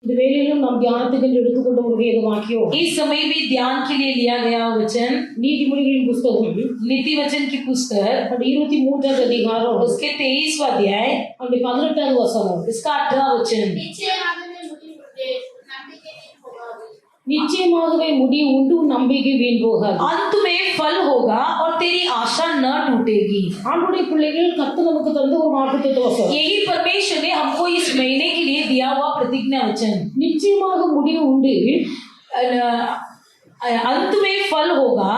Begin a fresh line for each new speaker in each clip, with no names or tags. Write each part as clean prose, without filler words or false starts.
இந்த வேளையிலும் நாம் தியானத்துக்கு எடுத்துக்கொண்ட ஒரு வேத வாக்கியம்
इस समय भी ध्यान के लिए लिया गया वचन
நீதிமொழிகளின் புத்தகம்
नीति वचन की पुस्तक
23வது அதிகாரம்
उसके 23वां अध्याय
அந்த 18வது வசனம்.
इसका 18वां वचन
நிச்சயமாகவே முடிவு உண்டு உன் நம்பிக்கை வீண் போகாது.
अंत में फल होगा और तेरी आशा न टूटेगी.
ஆண்டுடைய பிள்ளைகள் கர்த்தர் நமக்கு தந்த ஒரு வாக்குத்தத்த வசனம்.
यही परमेश्वर ने हमको इस महीने के लिए दिया हुआ प्रतिज्ञा वचन.
நிச்சயமாக முடிவு உண்டு,
अंत में फल होगा,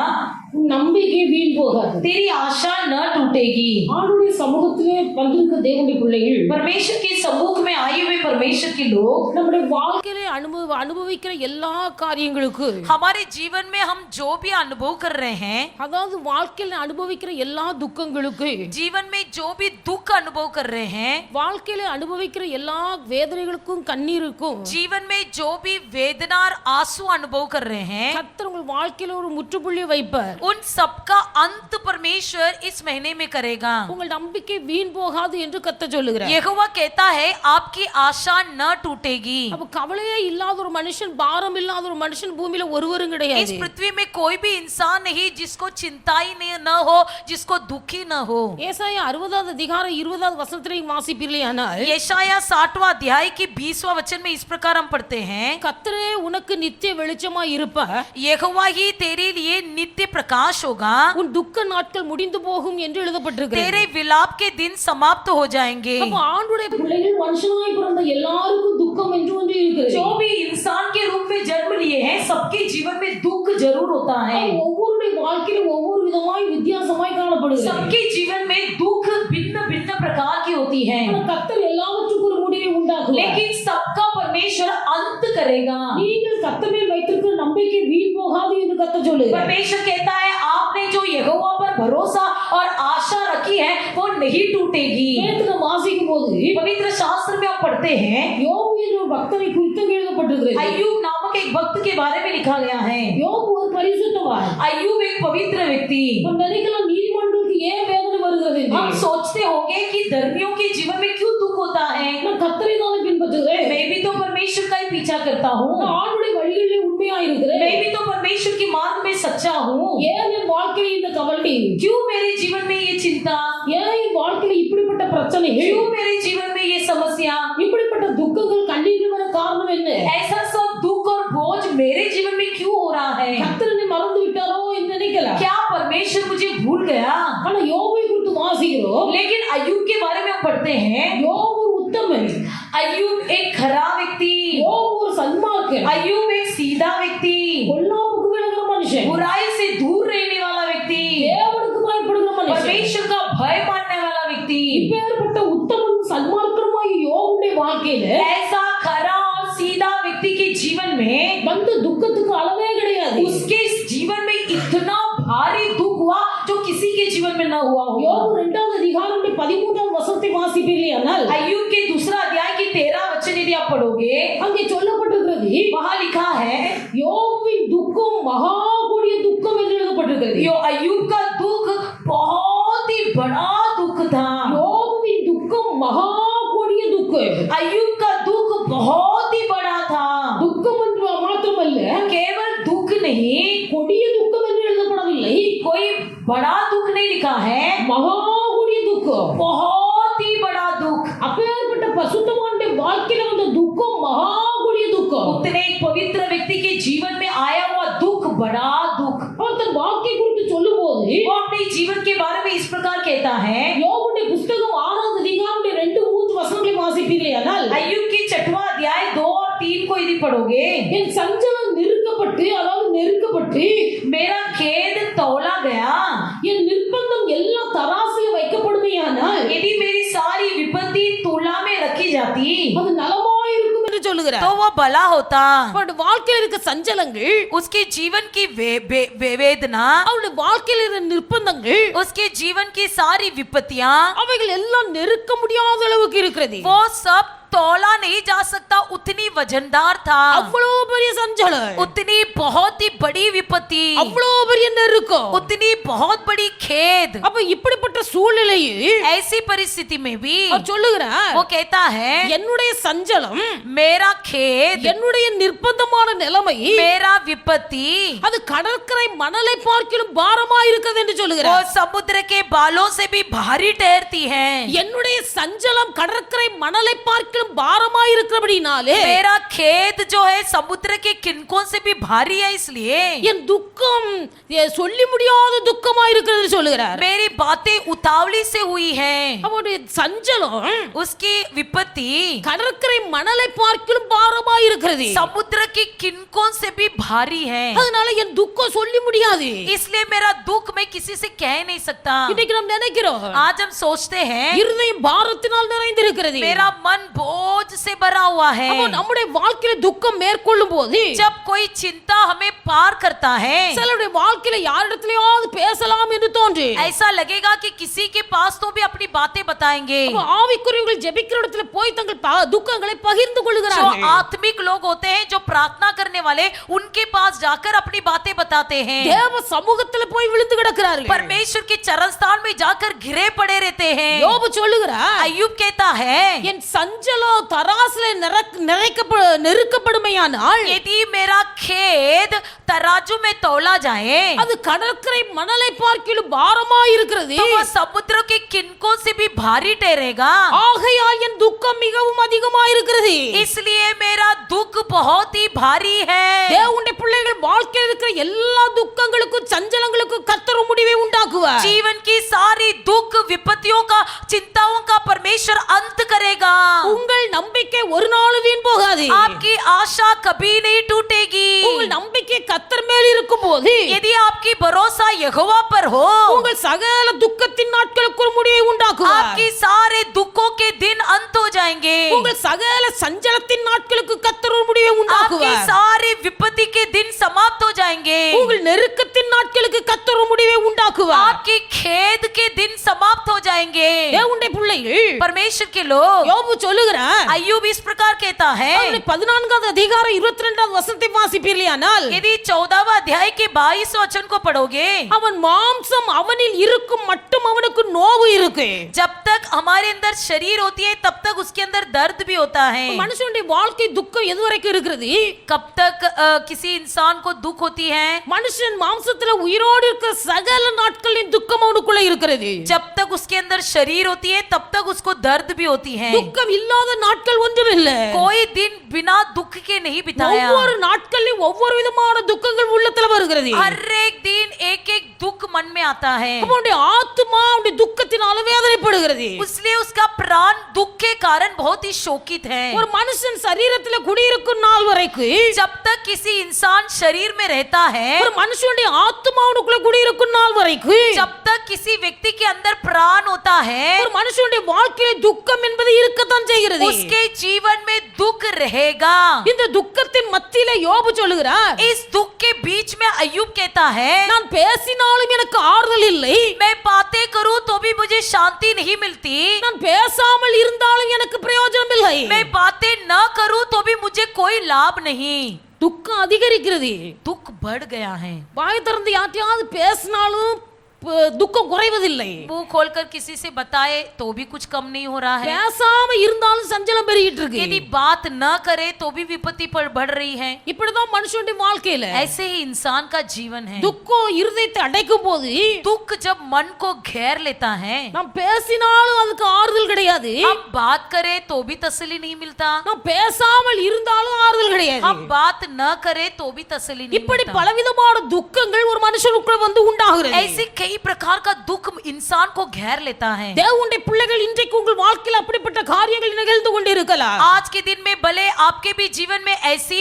நம்பிக்கை வீண் போகாது.
तेरी आशा न टूटेगी.
ஆண்டுடைய சமூகத்திலே வந்திருக்க தேவனுடைய பிள்ளைகள்,
परमेश्वर के सम्मुख में आए हुए परमेश्वर के लोग,
நம்முடைய வாழ்க்கையிலே அனுபவிக்கிற எல்லா காரியங்களுக்கு,
हमारे जीवन में हम जो भी अनुभव कर रहे हैं,
அதாவது வாழ்க்கையில அனுபவிக்கிற எல்லா துக்கங்களுக்கு,
जीवन में जो भी दुख अनुभव कर रहे हैं,
வாழ்க்கையில அனுபவிக்கிற எல்லா வேதனைகளுக்கும் கண்ணீருக்கும்,
जीवन में जो भी वेदना और आंसू अनुभव कर रहे हैं,
கர்த்தர் உங்கள் வாழ்க்கையில ஒரு முற்றுப்புள்ளி வைப்பார்.
उन सबका अंत परमेश्वर इस महीने में करेगा.
உங்கள் நம்பிக்கை வீண் போகாது என்று கர்த்தர் சொல்லுகிறார்.
यहोवा कहता है आपकी आशा न टूटेगी.
அப்ப கவலையே இல்லாத ஒரு மனுஷன், பாரம் இல்லாத ஒரு மனுஷன் பூமியில ஒருவரும்
इस
கிடையாது.
पृथ्वी में कोई भी इंसान नहीं जिसको चिंता ही न हो, जिसको दुखी न हो.
ஏசாயா 60வது அதிகாரம் 20வது வசனத்திலே வாசிப்பீர்களேயானால்,
यशाया 60वां अध्याय के 20वां वचन में इस प्रकार हम पढ़ते हैं,
கர்த்தரே உனக்கு நித்திய வெளிச்சமாய் இருப்பார்,
यहोवा ही तेरे लिए नित्य प्रकाश होगा,
உன் துக்க நாட்கள் முடிந்து போகும் என்று எழுதப்பட்டிருக்கிறது.
तेरे विलाप के दिन समाप्त हो जाएंगे.
அப்ப ஆண்டுடைய பிள்ளைகள் மனுஷனாய் பிறந்த எல்லாருக்கும் துக்கம் என்று ஒன்று இருக்கிறது.
जो भी इंसान के रूप में जन्म लिए हैं सबके जीवन में दुख जरूर होता है.
ஒவ்வொருடைய வாழ்க்கையிலும் ஒவ்வொரு விதமாய் வித்தியாசமாய் காணப்படுகிறது.
सबके जीवन में दुख भिन्न भिन्न प्रकार की होती है,
கர்த்தர் எல்லாவற்றுக்கும் ஒரு முடிவை உண்டாக்குவார்.
लेकिन सबका परमेश्वर अंत करेगा.
நீங்கள் கர்த்தர் மேல் வைத்திருக்கிற நம்பிக்கை வீண் போகாது என்று கர்த்தர் சொல்லுகிறார்.
परमेश्वर कहता है आपने जो यहोवा पर भरोसा और आशा रखी है वो नहीं टूटेगी.
வேதத்தை வாசிக்கும் போது
पवित्र शास्त्र में आप पढ़ते हैं,
யோபு என்ற ஒரு பக்தனை குறித்து எழுதப்பட்டிருக்கிறது.
अय्यूब नामक एक भक्त के बारे में लिखा गया है.
யோபு ஒரு பரிசுத்தவான்.
अय्यूब एक पवित्र व्यक्ति.
हम நினைக்கலாம் நீதிமன்றத்துக்கு ஏன் வேதனை வருகிறது என்று.
हम सोचते होंगे कि धर्मियों के जीवन में क्यों दुख होता है.
நான் கர்த்தரை தான் பின்பற்றுகிறேன்.
मैं भी तो परमेश्वर का ही पीछा करता हूँ,
நான் ஆண்டுடைய வழிகளிலே உண்மையா இருக்கிறேன்.
मैं भी तो परमेश्वर के मार्ग में सच्चा हूँ.
ஏன் என் வாழ்க்கையில் இந்த கவலை,
क्यों मेरे जीवन में ये चिंता,
ஏன் என் வாழ்க்கையில் இப்படிப்பட்ட பிரச்சனைகள்,
क्यों मेरे जीवन में ये समस्या,
இப்படிப்பட்ட துக்கங்கள் கண்ணீர் வர காரணம் என்ன?
ऐसा सब दुख और बोझ मेरे जीवन में क्यों हो रहा है.
கர்த்தரை மறந்து விட்டாரோ என்று நினைக்கலாம்.
क्या परमेश्वर मुझे भूल गया.
ஆனா யோபை குறித்து வாசிக்கிறோம்.
लेकिन अय्यूब के बारे में हम पढ़ते हैं,
யோபு ஒரு உத்தமன்,
अय्यूब एक खरा व्यक्ति,
யோபு ஒரு சன்மார்க்கன்,
अय्यूब एक सीधा व्यक्ति,
பொல்லாப்புக்கு விலகுற மனுஷன்,
बुराई से दूर रहने वाला व्यक्ति,
தேவனுக்கு பயப்படுகிற மனுஷன்.
परमेश्वर का भय मानने वाला व्यक्ति.
இப்பேற்பட்ட உத்தமன் சன்மார்க்கமாய் யோபுடைய வாழ்க்கையில
ऐसा खरा और सीधा व्यक्ति के जीवन में
வந்த துக்கத்துக்கு அளவே கிடையாது.
उसके जीवन में इतना भारी दुख हुआ जो किसी के जीवन में न हुआ हो.
யோபு 2வது அதிகாரம் 13வது வசனத்தை வாசிப்பீர்களேயானால்,
अय्यूब के दूसरा अध्याय की 13 वचन यदि आप पढ़ोगे,
அங்கே சொல்லப்பட்டிருக்கிறது,
वहां लिखा है
யோபுவின் துக்கம் மகா கொடிய துக்கம் என்று எழுதப்பட்டிருக்கிறது.
यो अय्यूब का दुख बहुत ही बड़ा दुख था.
யோபுவின் துக்கம் மகா கொடிய துக்கம்.
अय्यूब का दुख बहुत ही बड़ा था.
துக்கம் என்று மாத்திரமல்ல,
केवल दुख नहीं,
கொடிய துக்கம் என்று எழுதப்படவில்லை,
कोई बड़ा दुख नहीं लिखा है,
மகா கொடிய துக்கம்.
बहुत ही बड़ा दुख.
அப்பேற்பட்ட பசுத்தவானுடைய வாழ்க்கையில வந்த துக்கம் மகா கொடிய துக்கம்.
उतने एक पवित्र व्यक्ति के जीवन में आया हुआ दुख बड़ा दुख.
அவர் தன் வாழ்க்கை குறித்து சொல்லும்போது
वो अपने जीवन के बारे में इस प्रकार कहता है,
யோபுடைய புத்தகம் 6வது அதிகாரம் 2-3 வசனங்களை வாசிப்பீர்களேயானால்,
अय्यूब की 6वां अध्याय 2 और 3 को यदि पढ़ोगे,
என் சஞ்சலம் நெருக்கப்பட்டு, அதாவது நெருக்கப்பட்டு,
मेरा खेद तौला गया,
என் நிர்பந்தம் எல்லாம் தராசில் வைக்கப்படுமையானால்,
यदि मेरी सारी विपत्ति तुला में रखी जाती
அது நலமாயிருக்கும் என்று சொல்லுகிறார்.
तो वो भला होता.
அவருடைய வாழ்க்கையில் இருக்க சஞ்சலங்கள்,
उसके जीवन की वेदना,
அவருடைய வாழ்க்கையில் இருக்க நிர்பந்தங்கள்,
उसके जीवन की सारी विपत्तियां,
அவைகள் எல்லாம் நெருக்க முடியாத அளவுக்கு இருக்கிறது.
वो सब तौला नहीं जा सकता, उतनी वजनदार था,
அவ்வளவு பெரிய சஞ்சலம்,
उतनी बहुत ही बड़ी विपत्ति,
அவ்வளவு பெரிய நெருக்கம்.
उतनी बहुत बड़ी खेद।
அப்ப இப்படிப்பட்ட சூழ்நிலையில்
ऐसी परिस्थिति में भी
அவர் சொல்லுகிறார்,
वो कहता है
என்னுடைய சஞ்சலம்,
मेरा खेद,
என்னுடைய நிர்பந்தமான நிலைமை,
मेरा विपत्ति
அது கடற்கரை மணலை பார்க்கிலும் பாரமா இருக்கிறது என்று
वो
சொல்லுகிறார்.
समुद्र के बालों से भी भारी ठहरती है।
என்னுடைய சஞ்சலம் கடற்கரை மணலை பார்க்கிலும் பாரமா இருக்கிறபடினாலே
मेरा खेद जो है समुद्र के किनकों से भी भारी है, इसलिए
என் துக்கம் சொல்லி முடியாத துக்கமா இருக்கிறது சொல்லுகிறார்.
मेरी बातें उतावली से हुई हैं।
அவருடைய சஞ்சலம்
उसकी विपत्ति
கடற்கரை மணலை பார்க்கிலும் பாரமா இருக்கிறது.
समुद्र के किनकों से भी भारी है,
அதனால என் துக்கம் சொல்லி முடியாது.
इसलिए मेरा दुख मैं किसी से कह नहीं सकता।
இன்னைக்கு நாம் நினைக்கிறோம்,
आज हम सोचते हैं
இருதயம் பாரத்தினால் நிறைந்திருக்கிறது.
मेरा मन बोझ से भरा हुआ है।
அப்ப நம்முடைய வாழ்க்கையில துக்கம் மேற்கொள்ளும் போது
जब कोई चिंता हमें पार करता है,
சிலருடைய வாழ்க்கையில யாரிடத்திலயாவது பேசலாம் என்று தோன்றி
ऐसा लगेगा कि किसी के पास तो भी अपनी बातें बताएंगे।
ஆவிக்குரியவர்கள் ஜெபிக்கிற இடத்துல போய் தங்கள் துக்கங்களை பகிர்ந்து
जो
கொள்கிறார்கள்.
आत्मिक लोग होते हैं, जो प्रार्थना करने वाले, उनके पास जाकर अपनी बातें बताते हैं।
தேவ சமூகத்துல போய் விழுந்து கிடக்கிறார்கள்.
परमेश्वर के चरण स्थान में जाकर घिरे पड़े रहते हैं।
யோபு சொல்லுகிறார்,
अय्यूब कहता है
என் சஞ்சலம் தராசுல நெருக்கப்படுமையானால்
यदि मेरा खेद तराजू में तौला जाए
அது கடற்கரை மணலை பார்க்கிலும் பாரமா இருக்கிறது.
तो वो समुद्र के किनकों से भी भारी ठहरेगा।
ஆகையால் என் துக்கம் மிகவும் அதிகமா இருக்கிறது.
इसलिए मेरा दुख बहुत ही भारी है।
தேவனுடைய பிள்ளைகள் வாழ்க்கையில் இருக்கிற எல்லா துக்கங்களுக்கும் சஞ்சலங்களுக்கும் கர்த்தர் முடிவை உண்டாக்குவார்.
जीवन की सारी दुख विपत्तियों का, चिंताओं का परमेश्वर अंत करेगा।
உங்கள் நம்பிக்கை ஒரு நாள் வீண் போகாது.
आपकी आशा कभी नहीं टूटेगी।
உங்கள் நம்பிக்கை கர்த்தர் மேல் இருக்கும்போது
यदि आपकी भरोसा यहोवा पर हो,
உங்கள் சகல துக்கத்தின் நாட்களுக்கு ஒரு முடிவை உண்டாக்குவார்.
आपकी सारे दुखों के दिन अंत हो जाएंगे।
உங்கள் சகல சஞ்சலத்தின் நாட்களுக்கு கர்த்தர் ஒரு முடிவை
आपकी
உண்டாக்குவார்.
सारी विपत्ति के दिन समाप्त हो जाएंगे।
உங்கள் நெருக்கத்தின் நாட்களுக்கு கர்த்தர் ஒரு முடிவை உண்டாக்குவார்.
आपकी खेद के दिन समाप्त हो जाएंगे।
தேவனுடைய பிள்ளைகள்
परमेश्वर के लोग,
யோபு சொல்லுகிறார்,
अय्यूब इस प्रकार कहता है,
14வது அதிகாரம் 22வது வசனத்தை வாசிப்பீர்களானால்
यदि 14वां अध्याय के 22 वचन को पढ़ोगे,
அவன் மாம்சம் அவனில் இருக்கும் மட்டும் அவனுக்கு நோவு இருக்கு.
जब तक हमारे अंदर शरीर होती है तब तक उसके अंदर दर्द भी होता है।
மனுஷனுடைய வாழ்க்கை துக்கம் எதுவரைக்கும் இருக்கிறது?
कब तक किसी इंसान को दुख होती है?
மனுஷன் மாம்சத்துல உயிரோடு இருக்கிற சகல நாட்களின் துக்கம் அவனுக்குள்ள இருக்கிறது.
जब तक उसके अंदर शरीर होती है तब तक उसको दर्द भी होती है।
துக்கம் இல்லாத நாட்கள் ஒன்றும் இல்ல.
कोई दिन बिना दुख के नहीं बिताया।
ஒவ்வொரு நாட்களிலும் ஒவ்வொரு விதமான துக்கங்கள் உள்ளத்துல வருகிறது.
हर एक दिन एक एक दुख मन में आता है।
அவனுடைய ஆத்துமா அவனுடைய துக்கத்தினால வேதனைப்படுகிறது.
इसलिए उसका प्राण दुख के कारण बहुत ही शोकित है।
ஒரு மனுஷன் சரீரத்துல குடியிருக்கும் நாள் வரைக்கும்,
जब तक किसी इंसान शरीर में रहता है,
ஒரு மனுஷனுடைய ஆத்துமா அவனுக்குள்ள குடியிருக்கும் நாள் வரைக்கும்,
जब तक किसी व्यक्ति के अंदर प्राण होता है,
ஒரு மனுஷனுடைய வாழ்க்கையில துக்கம் என்பது இருக்கத்தான் செய்கிறது.
उसके जीवन में दुख रहेगा।
இந்த துக்கத்தின் மத்தியில யோபு சொல்லுகிறார்,
इस दुख के बीच में अय्यूब कहता है,
நான் பேசினாலும் எனக்கு ஆறுதல் இல்லை,
मैं बातें करूं तो भी मुझे शांति नहीं मिलती,
நான் பேசாமல் இருந்தாலும் எனக்கு பிரயோஜனம் இல்லை.
मैं बातें न करूं तो भी मुझे कोई लाभ नहीं।
துக்கம் அதிகரிக்கிறது.
दुख बढ़ गया है।
வாய் திறந்து யார்ட்டையாவது பேசினாலும் துக்கம் குறைவதில்லை.
मुंह खोलकर किसी से बताए तो भी कुछ कम नहीं हो रहा है।
பேசாம இருந்தாலும் சஞ்சலம் பெருகிட்டு இருக்கு.
यदि बात न करे तो भी विपत्ति पर बढ़ रही है।
இப்படிதான் மனுஷனுடைய வாழ்க்கையில
ऐसे ही इंसान का जीवन है।
துக்கம் இருதயத்தை அடைக்கும் போது,
दुख जब मन को घेर लेता है,
நாம் பேசினாலும் அதுக்கு ஆறுதல் கிடையாது,
हम बात करें तो भी तसल्ली नहीं मिलता,
நாம் பேசாமல் இருந்தாலும் ஆறுதல் கிடையாது.
हम बात न करें तो भी तसल्ली नहीं
இப்படி
मिलता।
பலவிதமான துக்கங்கள் ஒரு மனுஷனுக்குள்ள வந்து உண்டாகிறது.
ऐसे कई प्रकार का दुख इंसान को घेर लेता है।
தேவனுடைய பிள்ளைகள், இன்றைக்கு உங்கள் வாழ்க்கையில் அப்படிப்பட்ட காரியங்கள் நிகழ்ந்து கொண்டிருக்கலாம்.
आज के दिन में भले आपके भी जीवन में ऐसी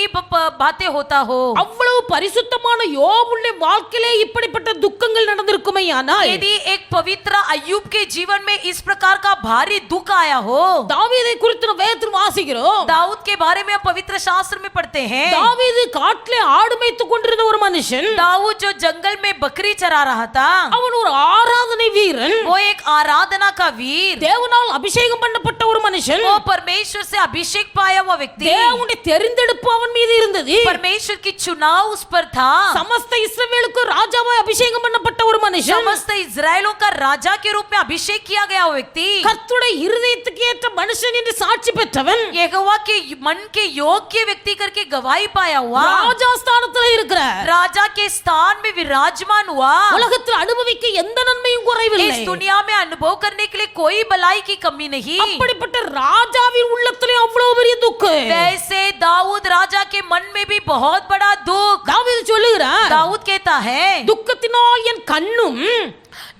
बातें होता हो।
அவ்வளவு பரிசுத்தமான யோபுடைய வாழ்க்கையிலே இப்படிப்பட்ட துக்கங்கள் நடந்திருக்குமேயானால்,
यदि एक पवित्र अय्यूब के जीवन में इस प्रकार का भारी दुख आया हो,
தாவீதை குறித்து வேதத்தில் வாசிக்கிறோம்.
दाऊद के बारे में हम पवित्र शास्त्र शास्त्र में पढ़ते हैं
தாவீது காட்டிலே ஆடு மேய்த்துக் கொண்டிருந்த ஒரு மனுஷன்.
दाऊद जो जंगल में बकरी चरा रहा था
அவன் ஒரு ஆராதனை வீரன்.
वो एक आराधना का वीर
தேவனால் அபிஷேகம் பண்ணப்பட்ட ஒரு மனுஷன்.
वो परमेश्वर से अभिषेक पाया हुआ व्यक्ति
தேவனுடைய தெரிந்தெடுப்பு அவன் மீது இருந்தது.
परमेश्वर की चुनाव उस पर था
சமஸ்த இஸ்ரவேலுக்கு ராஜாவாய் அபிஷேகம் பண்ணப்பட்ட ஒரு மனுஷன்.
समस्त इजराइलों का राजा के रूप में अभिषेक किया गया वो व्यक्ति
கர்த்தருடைய இருதயத்துக்கு ஏற்ற மனுஷன் என்று சாட்சி பெற்றவன்.
यहोवा के मन के योग्य व्यक्ति करके गवाही पाया हुआ
ராஜா ஸ்தானத்துல இருக்கிறார்.
राजा के स्थान में विराजमान हुआ
உலகத்தில் அனுபவிக்க எந்த நன்மையும் குறைவில்லை.
इस दुनिया में अनुभव करने के लिए कोई भलाई की कमी नहीं
அப்படிப்பட்ட ராஜாவின் உள்ளத்திலே அவ்வளவு பெரிய துக்கம்.
वैसे दाऊद राजा के मन में भी बहुत बड़ा दुख
தாவீது சொல்லுகிறார்,
दाऊद कहता है
துக்கத்தினால் என் கண்ணும்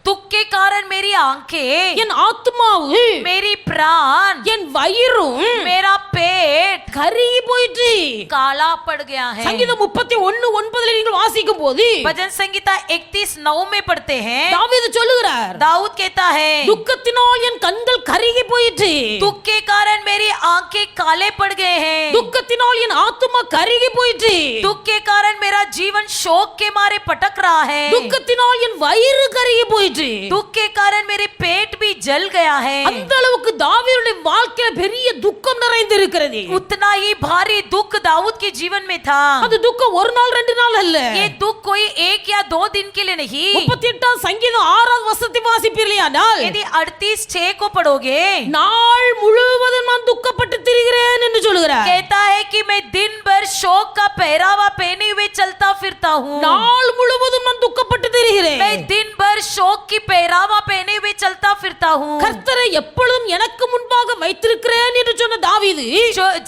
दुख के कारण मेरी आंखें
என் ஆத்துமாவு
मेरी प्राण
என் வயிறும்
मेरा पेट
கருகி போயிற்று.
काला पड़ गया है
சங்கீதம் 31:9 நீங்கள் வாசிக்கும் போது
भजन संगीता 31:9 में पढ़ते हैं
தாவீது சொல்லுகிறார்,
दाऊद कहता है
துக்கத்தினால் என் கண்கள் கருகி போயிற்று.
दुख के कारण मेरी आंखें काले पड़ गए हैं
துக்கத்தினால் என் ஆத்துமா கருகி போயிற்று.
दुख के कारण मेरा जीवन शोक के मारे पटक रहा है
துக்கத்தினால் என் வயிறு கருகி போயிற்று.
दुख के कारण मेरे पेट भी जल गया है
அந்த அளவுக்கு தாவீதுடைய வாழ்க்கையில பெரிய துக்கம் நிறைந்திருக்கிறது.
उतना ही भारी दुख दाऊद के जीवन में था
அது துக்கம் ஒரு நாள் ரெண்டு நாள் அல்ல.
ये दुख कोई 1 या 2 दिन के लिए नहीं
38 சங்கீதம் 6வது வசனத்தை வாசிப்பீர்களானால்
यदि 38:6 को पढ़ोगे
நாள் முழுவதும் நான் துக்கப்பட்டு திரிகிறேன் என்று சொல்கிறார்.
कहता है कि मैं दिन भर शोक का पहरावा पहने हुए चलता फिरता हूँ
நாள் முழுவதும் நான் துக்கப்பட்டு திரிகிறேன்.
मैं दिन भर शोक की पहरावा पहने हुए चलता फिरता हूँ
கர்த்தரை எப்பொழுதும் எனக்கு முன்பாக வைத்திருக்கிறேன் என்று சொன்ன தாவீது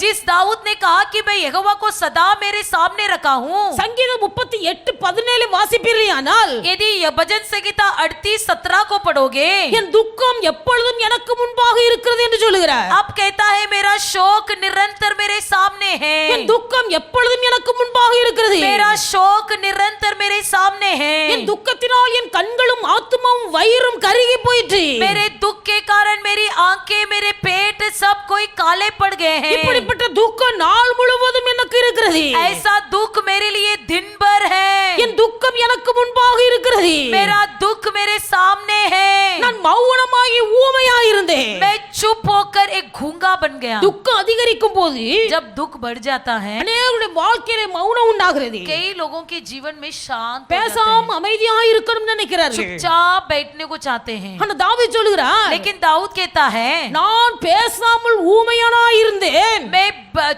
जिस दाऊद ने कहा कि मैं यहोवा को सदा मेरे सामने रखा हूँ
சங்கீதம் 38:17 வாசிப்பீர்களானால்
यदि यह भजन संगीता 38:17 को पढ़ोगे
என் துக்கம் எப்பொழுதும் எனக்கு முன்பாக இருக்கிறது என்று சொல்கிறார்.
अब कहता है मेरा शोक निरंतर मेरे सामने है
என் துக்கம் எப்பொழுதும் எனக்கு முன்பாக இருக்கிறது.
मेरा शोक निरंतर मेरे सामने है
என் துக்கத்தினால் என் கண்களும் ஆத்துமாவும் வயிறும் கருகி போயிற்று.
मेरे दुख के कारण मेरी आंखें मेरे पेट सब कोई काले पड़ गए हैं
இப்படிப்பட்ட துக்கம் நாள் முழுவதும் எனக்கு இருக்கிறது.
ऐसा दुख मेरे लिए दिन भर है
என் துக்கம் எனக்கு முன்பாக இருக்கிறது.
मेरा दुख मेरे सामने है
நான் மௌனமாகி ஊமையாய் இருந்தேன்.
मैं चुप होकर एक गूंगा बन गया
துக்கம் அதிகரிக்கும் போது
जब दुख बढ़ जाता है
அநேகருடைய வாழ்க்கையில மௌனம் உண்டாகிறது.
कई लोगों के जीवन में शांत हो जाते हैं।
பேசாம அமைதியாய் இருக்கணும்னு நினைக்கிறார்கள்.
चुपचाप बैठने को चाहते हैं
ஆனா தாவீது சொல்கிறார்,
लेकिन दाऊद कहता है
நான் பேசாமல் ஊமையானாய் இருந்தேன்.
मैं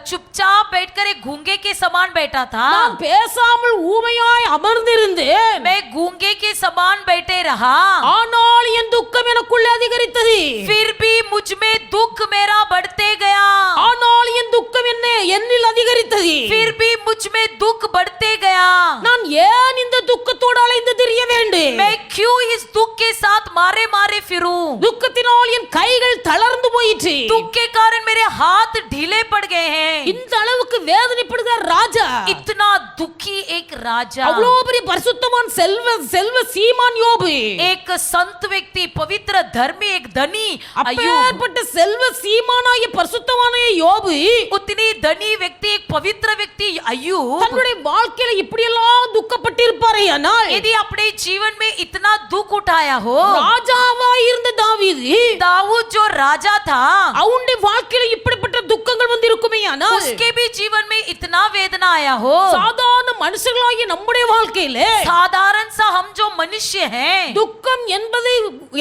चुपचाप बैठकर एक गूंगे के समान बैठा था
நான் பேசாமல் ஊமையாய் அமர்ந்திருந்தேன்.
मैं गूंगे के समान बैठे रहा
ஆனால் என் துக்கம் எனக்குள்ளே அதிகரித்தது.
फिर भी मुझ में दुख मेरा बढ़ते गया
ஆனால் என் துக்கம் என்னில் அதிகரித்தது.
फिर भी मुझ में दुख बढ़ते गया
நான் ஏன் இந்த துக்கத்தோடு அலைந்து திரிய வேண்டும்?
मैं क्यों इस दुख के साथ मारे मारे फिरूं
துக்கத்தினால் என் கைகள் தளர்ந்து போயிற்று.
दुख के कारण मेरे हाथ ढीले पड़ गए हैं
இந்த அளவுக்கு வேதனைப்படுகிற ராஜா,
इतना दुखी एक राजा
அவ்வளவு பெரிய பரிசுத்தவான் செல்வ சீமான் யோபு,
एक संत व्यक्ति पवित्र धर्मी एक धनी अय्यूब
அப்பேற்பட்ட செல்வ சீமானாகிய பரிசுத்தவானாகிய யோபு
उतनी धनी व्यक्ति एक पवित्र व्यक्ति अय्यूब
தன்னுடைய வாழ்க்கையில இப்படியெல்லாம் துக்கப்பட்டிருப்பாரேயானால்
यदि अपने जीवन में इतना दुख उठाया हो
ராஜாவாய் இருந்த தாவீது
दाऊद जो राजा था
அவனுடைய வாழ்க்கையில இப்படிப்பட்ட துக்கங்கள் வந்து இருக்குமேயானால்
उसके भी जीवन में इतना वेदना आया हो
சாதாரண மனுஷர்களாகிய நம்முடைய வாழ்க்கையில
साधारण सा हम जो मनुष्य हैं
துக்கம் என்பது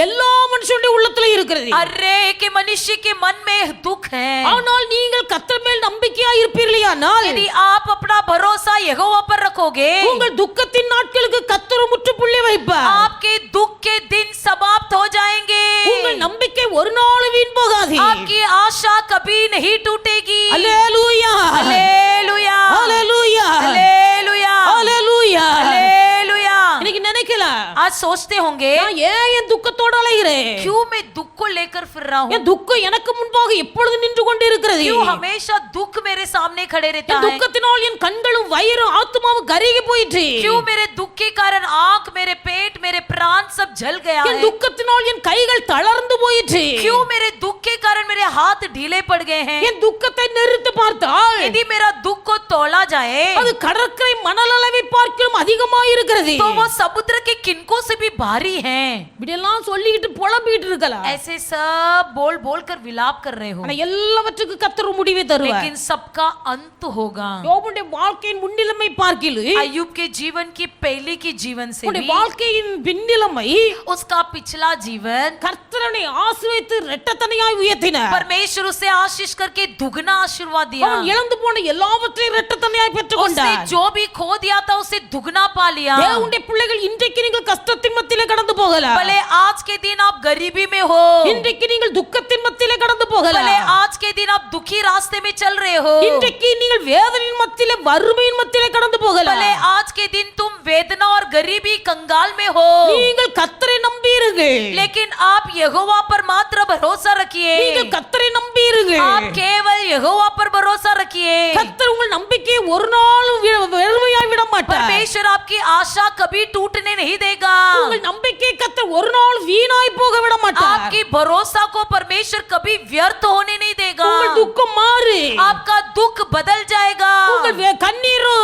எல்லா மனுஷனுடைய உள்ளத்துல இருக்கிறது.
अरे के मनुष्य के मन में दुख है
ஆனால் நீங்கள் கர்த்தர் மேல் நம்பிக்கையா இருப்பீர்களானால்
यदि आप अपना भरोसा यहोवा पर रखोगे
உங்கள் துக்கத்தின் நாட்களுக்கு கர்த்தர் முற்றுப்புள்ளி வைப்பார்.
आपके दुख के दिन समाप्त हो जाएंगे
உங்கள் நம்பிக்கை ஒரு நாள் வீண் போகாது.
आपकी आशा कभी नहीं टूटेगी
அல்லேலூயா
हालेलुया
அல்லேலூயா
हालेलुया
அல்லேலூயா.
हालेलुया
இன்னைக்கு நினைக்கலாம்,
आज सोचते होंगे
நான் ஏன் என் துக்கத்தோட அலைகிறேன்?
क्यों मैं दुख को लेकर फिर रहा हूँ
என் துக்கம் எனக்கு முன்பாக எப்பொழுது நின்று கொண்டு இருக்கிறது?
क्यों हमेशा दुख मेरे सामने खड़े रहता
என்
है
துக்கத்தினால் என் கண்களும் வயிறும் ஆத்துமாவும் கருகி போயிற்று.
क्यों मेरे दुख के कारण आंख मेरे पेट मेरे प्राण सब जल गया
என்
है
துக்கத்தினால் என் கைகள் தளர்ந்து போயிற்று.
क्यों मेरे दुख के कारण मेरे हाथ ढीले पड़ गए हैं
என் துக்கத்தை நிறுத்து பார்த்தால்
यदि मेरा दुख को तोला जाए
அது கடற்கரை மணல் அளவை பார்க்கிலும் அதிகமா இருக்கிறது.
तो वो समुद्र के किनकों से भी भारी है।
இப்படியெல்லாம் சொல்லிக்கிட்டு புலம்பிட்டு இருக்கலாம்.
ऐसे सब बोल बोल कर विलाप कर रहे हो,
ஆனா எல்லாவற்றுக்கும் கர்த்தர் முடிவை தருவார்.
लेकिन सबका अंत होगा।
யோபுடைய வாழ்க்கையின் முன்னிலைமை பார்க்கிலும்
अय्यूब के जीवन की पहले की जीवन से
உன்னுடைய
भी
வாழ்க்கையின் பின்னிலைமை
उसका पिछला जीवन
கர்த்தரனை ஆசீர்வதித்து இரட்டத்தனையாய் உயர்த்தினார்.
परमेश्वर उसे आशीष करके दुगना आशीर्वाद दिया।
அவன் இழந்து போன எல்லாவற்றையும் இரட்டத்தனையாய்
उसने
பெற்றுக்கொண்டார்.
जो भी खो दिया था उसे दुगना पा लिया।
தேவனுடைய பிள்ளைகள் இன்றைக்கு நீங்கள் கஷ்டத்தின் மத்தியிலே கடந்து போகலாம்.
भले आज के दिन आप गरीबी में हो,
இன்றைக்கு நீங்கள் துக்கத்தின் மத்தியிலே கடந்து போகலாம்.
भले आज के दिन आप दुखी रास्ते में चल रहे हो,
இன்றைக்கு நீங்கள் வேதனையின் மத்தியிலே வறுமையின் மத்தியிலே கடந்து போகலாம்.
भले आज के दिन तुम वेदना और गरीबी कंगाल में हो,
நீங்கள் கர்த்தரை நம்பியிருங்கள்.
लेकिन आप यहोवा पर मात्र भरोसा रखिए।
நீங்கள் கர்த்தரை நம்பியிருங்கள்.
आप केवल यहोवा पर भरोसा रखिए।
கர்த்தர் உங்கள் நம்பிக்கையை ஒரு நாளும் வெறுமையாய் விட மாட்டார்.
परमेश्वर आपकी आशा कभी टूटने नहीं देगा।
உங்கள் நம்பிக்கை கர்த்தர் ஒரு நாள் வீணாய் போக விட மாட்டார்.
आपकी भरोसा को परमेश्वर कभी व्यर्थ होने नहीं देगा।
உங்கள் துக்கம் மாறு.
आपका दुख बदल जाएगा।
உங்கள் கண்ணீரோ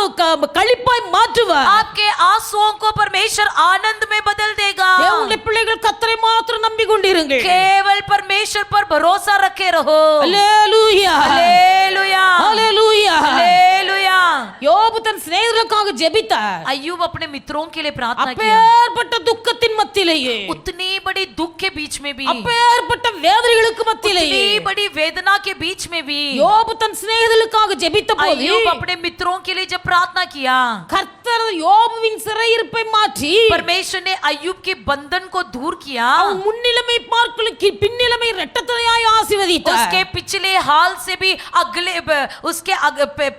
களிப்பாய் மாற்றுவார்.
आपके आंसुओं को परमेश्वर आनंद में बदल देगा।
தேவனுடைய பிள்ளைகள் கர்த்தரை மாத்திரம் நம்பிக்கொண்டிருங்கள்.
केवल परमेश्वर पर भरोसा रखे रहो।
அல்லேலூயா
हालेलुया
அல்லேலூயா.
हालेलुया।
யோபு தன் சிநேகிதர்களுக்காக ஜெபித்தார்.
अय्यूब अपने मित्रों के लिए प्रार्थना किया।
அப்பேற்பட்ட துக்கத்தின் மத்தியிலேயே,
उतनी बड़ी दुख के बीच में भी,
அப்பேற்பட்ட வேதனைகளுக்கு மத்தியிலேயே
उतनी बड़ी वेदना के बीच में भी
யோபு தன் சிநேகிதர்களுக்காக ஜெபித்த போது
अय्यूब अपने मित्रों के लिए जब प्रार्थना किया,
கர்த்தர் யோபுவின் சிறையிருப்பை மாற்றி
परमेश्वर ने अय्यूब के बंधन को दूर किया।
அவன் முன்னிலைமை பார்க்கலும் பின்னிலைமை இரட்டத்தனையாய் ஆசீர்வதித்தார்.
उसके पिछले हाल से भी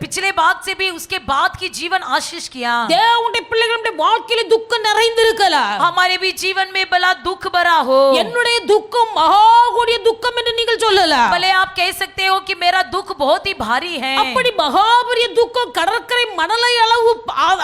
पिछले भाग से भी उसके बाद की जीवन आशीष किया।
தேவனுடைய பிள்ளைகளுடைய வாழ்க்கையில துக்கம் நிறைந்திருக்கலாம்.
हमारे भी जीवन में भला दुख भरा हो,
என்னுடைய துக்கம் மகா கொடிய துக்கம் என்று நீங்கள் சொல்லலாம்.
भले आप कह सकते हो कि मेरा दुख बहुत ही भारी है।
அப்படி மகாபரிய துக்கம் கடற்கரை மணலை அளவு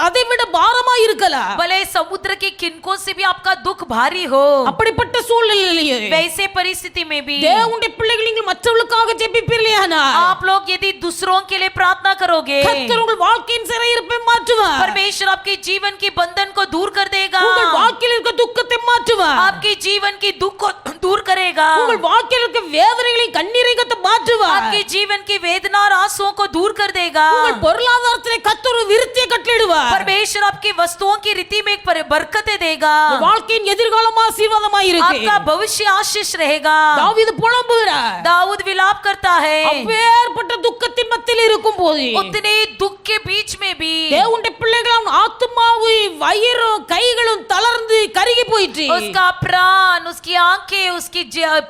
அதை விட பாரமா இருக்கலாம்.
भले समुद्र के किनकों से भी आपका दुख भारी हो,
அப்படிப்பட்ட சூழ்நிலையிலேயே
वैसे परिस्थिति में भी
தேவனுடைய பிள்ளைகள் நீங்கள் மற்றவர்களுக்காக ஜெபிப்பீர்களானால்
आप लोग यदि दूसरों के लिए प्रार्थना करोगे,
கர்த்தர் உங்கள் வாழ்க்கையின் சிறையிருப்பை மாற்றுவார்.
परमेश्वर आपके जीवन की बंधन को दूर कर देगा।
உங்கள் வாழ்க்கையில் இருக்க துக்கத்தை மாற்றுவார்.
आपके जीवन की दुख को दूर करेगा।
உங்கள் வாழ்க்கையில் இருக்க வேதனைகளை கண்ணீரை மாற்றுவார்.
आपके जीवन की वेदना और आंसुओं को दूर कर देगा।
உங்கள் பொருளாதாரத்திலே கர்த்தர் ஒரு விருத்தியை கட்டளையிடுவார்.
परमेश्वर आपकी वस्तुओं की रीति में एक बरकतें देगा।
உங்கள் வாழ்க்கையின் எதிர்காலம் ஆசீர்வாதமாய் இருக்கு.
आपका भविष्य आशीष रहेगा।
தாவீது புலம்புகிறார்.
दाऊद विलाप करता है,
அப்பேற்பட்ட துக்கத்தின் மத்தியில் இருக்கும் போது
उतने दुख के बीच में भी
தேவனுடைய பிள்ளைகள் ஆத்துமாவு வயிறும் கைகளும் தளர்ந்து கருகி போயிற்று.
उसका प्राण, उसकी आंखें, उसकी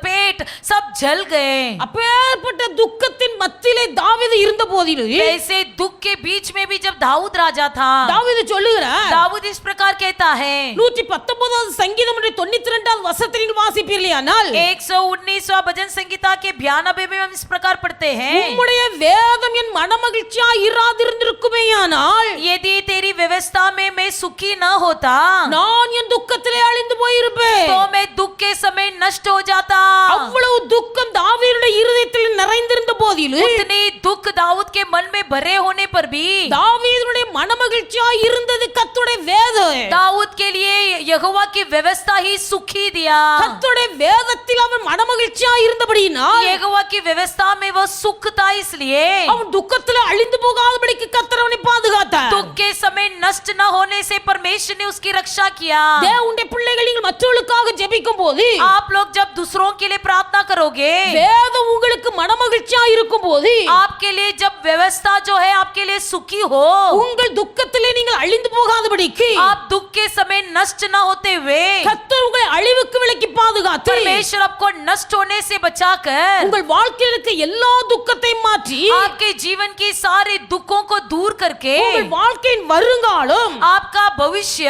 पेट सब जल गए।
அப்பேற்பட்ட துக்கத்தின் மத்தியிலே தாவீது இருந்த போதிலும்
ऐसे दुख के बीच में भी जब दाऊद राजा था,
தாவீது சொல்லுகிறார்,
दाऊद इस प्रकार कहता है,
119வது சங்கீதம் 92வது வசனத்தில் நீங்கள் வாசிப்பீர்களானால்
119वां भजन संगीता के 92 में हम इस प्रकार पढ़ते हैं,
உம்முடைய வேதம் என் மனமகிழ்ச்சியாய் இராதிருந்திருக்குமேயானால்
यदि तेरी व्यवस्था में मैं सुखी न होता
நான் என் துக்கத்திலே அழிந்து போயிருப்பேன்.
तो मैं दुख के समय नष्ट हो जाता।
அவ்வளவு துக்கம் தாவீதுடைய இருதயத்தில் நிறைந்திருந்த போதிலும்
उतनी दुख दाऊद के मन में भरे होने पर भी
தாவீதுடைய மனமகிழ்ச்சியாய் இருந்தது கர்த்தருடைய வேதம்.
दाऊद के लिए यहोवा की व्यवस्था ही सुखी दिया।
கர்த்தருடைய வேதத்தில் அவன் மனமகிழ்ச்சியாய் இருந்தபடியினால்
यहोवा की व्यवस्था में वो सुख था, इसलिए
அவன் துக்கத்திலே அழிந்து போகாதபடிக்கு கர்த்தர் அவனை பாதுகாத்தார்.
दुख के समय नष्ट न होने से परमेश्वर ने उसकी रक्षा किया।
தேவனுடைய பிள்ளைகள் நீங்கள் மற்றவர்களுக்காக ஜெபிக்கும் போது
आप लोग जब दूसरों के लिए प्रार्थना करोगे,
வேதம் உங்களுக்கு மனமகிழ்ச்சியாய் இருக்கும் போது
आपके लिए जब व्यवस्था जो है आपके लिए सुखी हो,
உங்கள் துக்கத்திலே நீங்கள் அழிந்து போகாதபடிக்கு
आप दुख के समय नष्ट न होते हुए
கர்த்தர் உங்களை அழிவுக்கு விலக்கி பாதுகாத்து
परमेश्वर आपको नष्ट होने से बचाकर
உங்கள் வாழ்க்கையில் இருக்க எல்லா துக்கத்தையும் மாற்றி
आपके जीवन की सारे दुखों को दूर करके
உங்கள் வாழ்க்கையின் வருங்காலம்
आपका भविष्य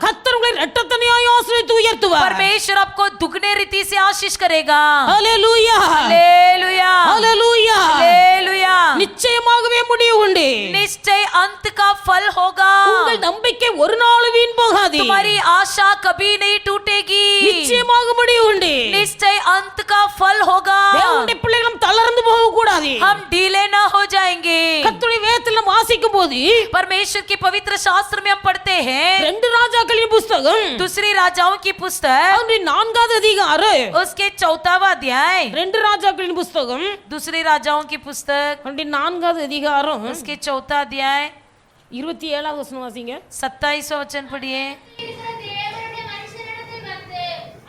கர்த்தர் உங்களை இரட்டத்தனையாய் ஆசீர்வதித்து உயர்த்துவார்.
परमेश्वर आपको दुगने रीति से आशीष करेगा।
ஹல்லேலூயா
हालेलुया
ஹல்லேலூயா.
हालेलुया।
நிச்சயமாகவே முடிவு உண்டு.
निश्चय अंत का फल होगा।
உங்கள் நம்பிக்கை ஒரு நாளும் வீண் போகாது.
तुम्हारी आशा कभी नहीं टूटेगी।
நிச்சயமாக முடிவு உண்டு.
निश्चय अंत का फल होगा।
தேவனுடைய பிள்ளைகளும் தளர்ந்து போக கூடாது.
हम ढीले ना हो जाएंगे।
கர்த்தருடைய வேதத்தில் நாம் வாசிக்கும் போது
परमेश्वर के पवित्र शास्त्र में हम पढ़ते हैं
2 ராஜாக்களின் புஸ்தகம்
दूसरी राजाओं की पुस्तक
அதனுடைய 4வது அதிகாரம்
उसके 4वां अध्याय
2 ராஜாக்களின் புஸ்தகம்
दूसरी राजाओं की पुस्तक
அதனுடைய 4வது அதிகாரம்
उसके 4वां अध्याय
27வது வசனம் வாசிங்க
27वां वचन पढ़िए
தேவனுடைய மனுஷனிடத்தில் வந்து